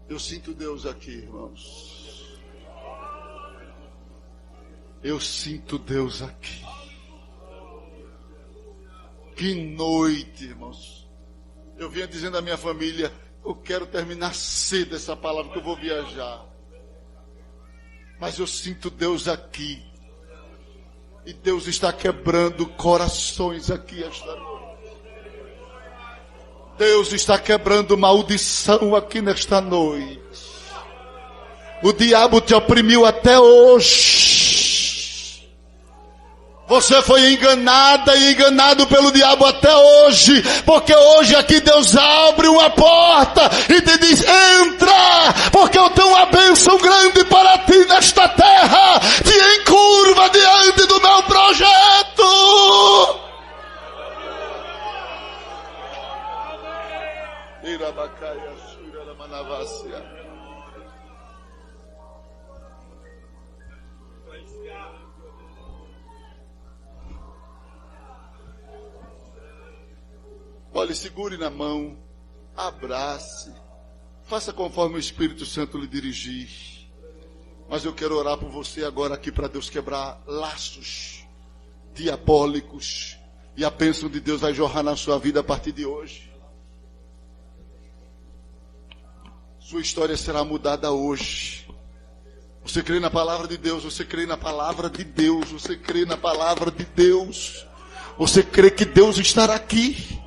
Eu sinto Deus aqui, irmãos. Eu sinto Deus aqui. Que noite, irmãos. Eu vinha dizendo à minha família, eu quero terminar cedo essa palavra que eu vou viajar. Mas eu sinto Deus aqui. E Deus está quebrando corações aqui esta noite. Deus está quebrando maldição aqui nesta noite. O diabo te oprimiu até hoje. Você foi enganada e enganado pelo diabo até hoje, porque hoje aqui Deus abre uma porta e te diz, entra, porque eu tenho uma bênção grande para ti nesta terra, te encurva diante do meu projeto. Olhe, segure na mão, abrace, faça conforme o Espírito Santo lhe dirigir. Mas eu quero orar por você agora aqui para Deus quebrar laços diabólicos. E a bênção de Deus vai jorrar na sua vida a partir de hoje. Sua história será mudada hoje. Você crê na palavra de Deus, você crê na palavra de Deus, você crê na palavra de Deus. Você crê que Deus estará aqui.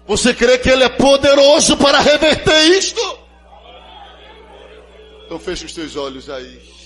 Você crê que Ele é poderoso para reverter isto? Então feche os teus olhos aí.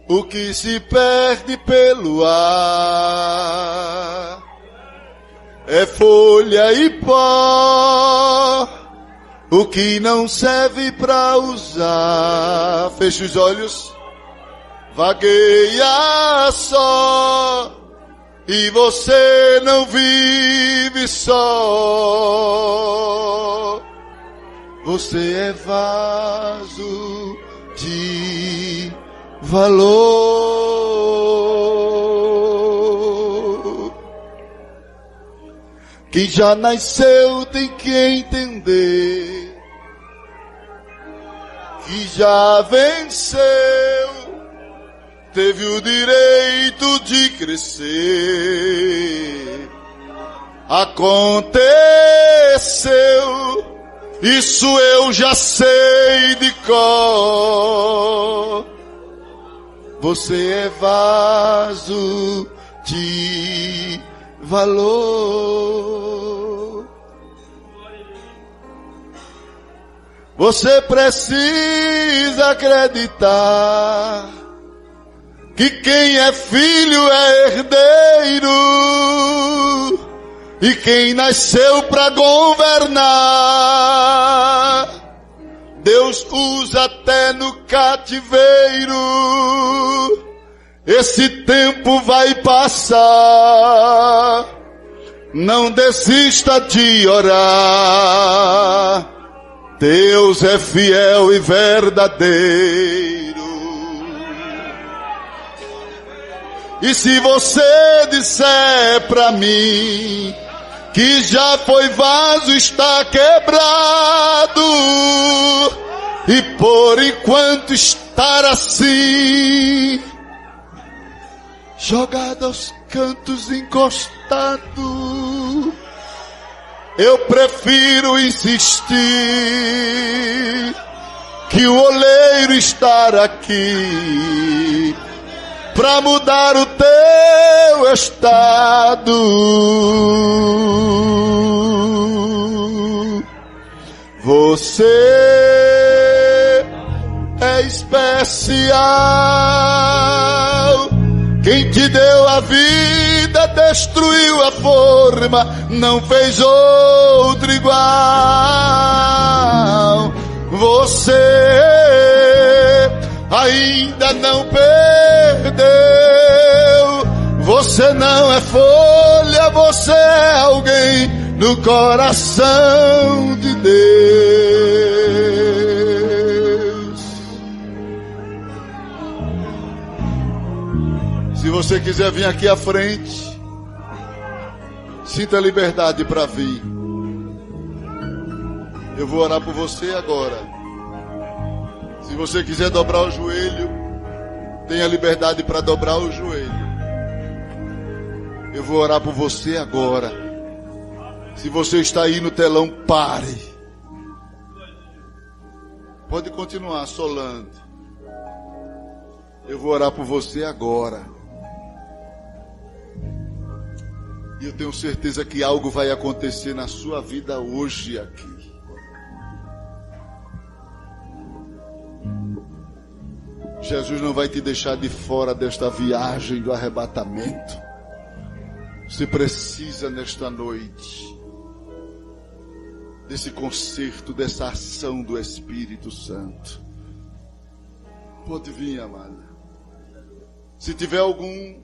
O que se perde pelo ar é folha e pó, o que não serve pra usar. Feche os olhos, vagueia só, e você não vive só. Você é vaso de valor. Quem já nasceu tem que entender que já venceu, teve o direito de crescer. Aconteceu, isso eu já sei de cor. Você é vaso ti valor. Você precisa acreditar que quem é filho é herdeiro, e quem nasceu para governar, Deus usa até no cativeiro. Esse tempo vai passar, não desista de orar. Deus é fiel e verdadeiro. E se você disser pra mim que já foi vaso, está quebrado, e por enquanto estar assim, jogado aos cantos, encostado, eu prefiro insistir que o oleiro estar aqui para mudar o teu estado. Você é especial. Quem te deu a vida destruiu a forma, não fez outro igual. Você ainda não perdeu. Você não é folha, você é alguém no coração de Deus. Se você quiser vir aqui à frente, sinta liberdade para vir. Eu vou orar por você agora. Se você quiser dobrar o joelho, tenha liberdade para dobrar o joelho. Eu vou orar por você agora. Se você está aí no telão, pare. Pode continuar solando. Eu vou orar por você agora. E eu tenho certeza que algo vai acontecer na sua vida hoje aqui. Jesus não vai te deixar de fora desta viagem do arrebatamento. Você precisa nesta noite desse concerto, dessa ação do Espírito Santo. Pode vir, amada. Se tiver algum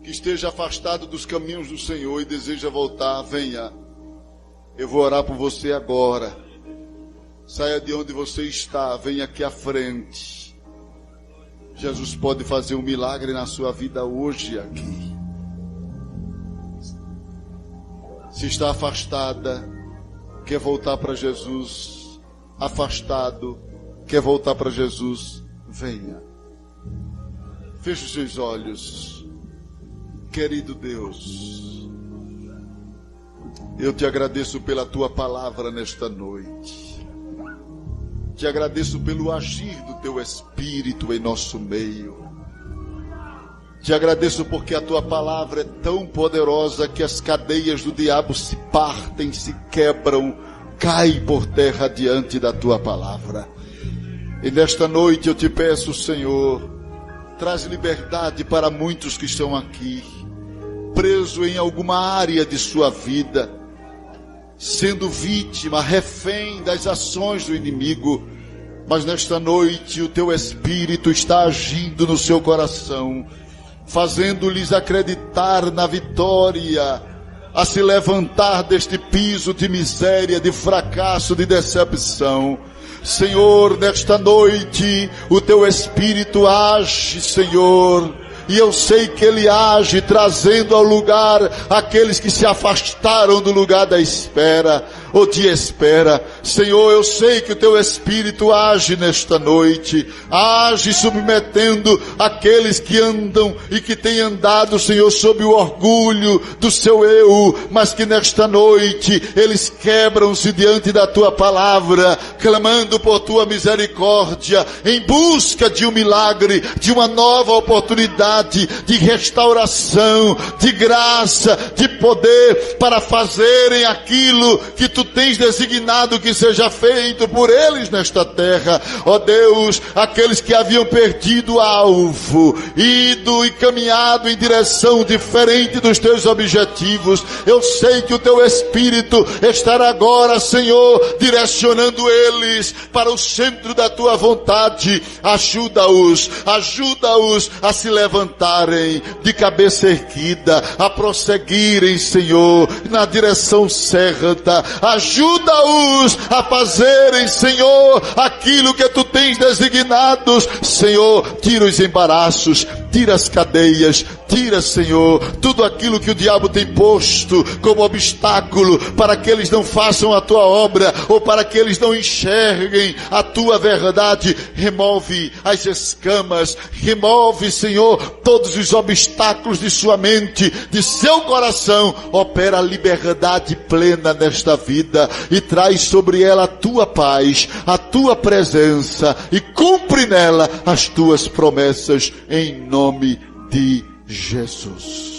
que esteja afastado dos caminhos do Senhor e deseja voltar, venha. Eu vou orar por você agora. Saia de onde você está, venha aqui à frente. Jesus pode fazer um milagre na sua vida hoje aqui. Se está afastada, quer voltar para Jesus, afastado, quer voltar para Jesus, venha. Feche os seus olhos. Querido Deus, eu te agradeço pela tua palavra nesta noite. Te agradeço pelo agir do teu Espírito em nosso meio. Te agradeço porque a tua palavra é tão poderosa que as cadeias do diabo se partem, se quebram, caem por terra diante da tua palavra. E nesta noite eu te peço, Senhor, traz liberdade para muitos que estão aqui, preso em alguma área de sua vida, sendo vítima, refém das ações do inimigo. Mas nesta noite o teu Espírito está agindo no seu coração, fazendo-lhes acreditar na vitória, a se levantar deste piso de miséria, de fracasso, de decepção. Senhor, nesta noite o teu Espírito age, Senhor, e eu sei que ele age trazendo ao lugar aqueles que se afastaram do lugar da espera. ou de espera. Senhor, eu sei que o teu Espírito age nesta noite, age submetendo aqueles que andam e que têm andado, Senhor, sob o orgulho do seu eu, mas que nesta noite eles quebram-se diante da tua palavra, clamando por tua misericórdia, em busca de um milagre, de uma nova oportunidade, de restauração, de graça, de poder, para fazerem aquilo que tu tens designado que seja feito por eles nesta terra. Ó Deus, aqueles que haviam perdido o alvo, ido e caminhado em direção diferente dos teus objetivos, eu sei que o teu Espírito estará agora, Senhor, direcionando eles para o centro da tua vontade. Ajuda-os a se levantarem de cabeça erguida, a prosseguirem, Senhor, na direção certa. Ajuda-os a fazerem, Senhor, aquilo que tu tens designado. Senhor, tira os embaraços, tira as cadeias, tira, Senhor, tudo aquilo que o diabo tem posto como obstáculo para que eles não façam a tua obra, ou para que eles não enxerguem a tua verdade. Remove as escamas, remove, Senhor, todos os obstáculos de sua mente, de seu coração. Opera a liberdade plena nesta vida e traz sobre ela a tua paz, a tua presença, e cumpre nela as tuas promessas, em nome de Jesus.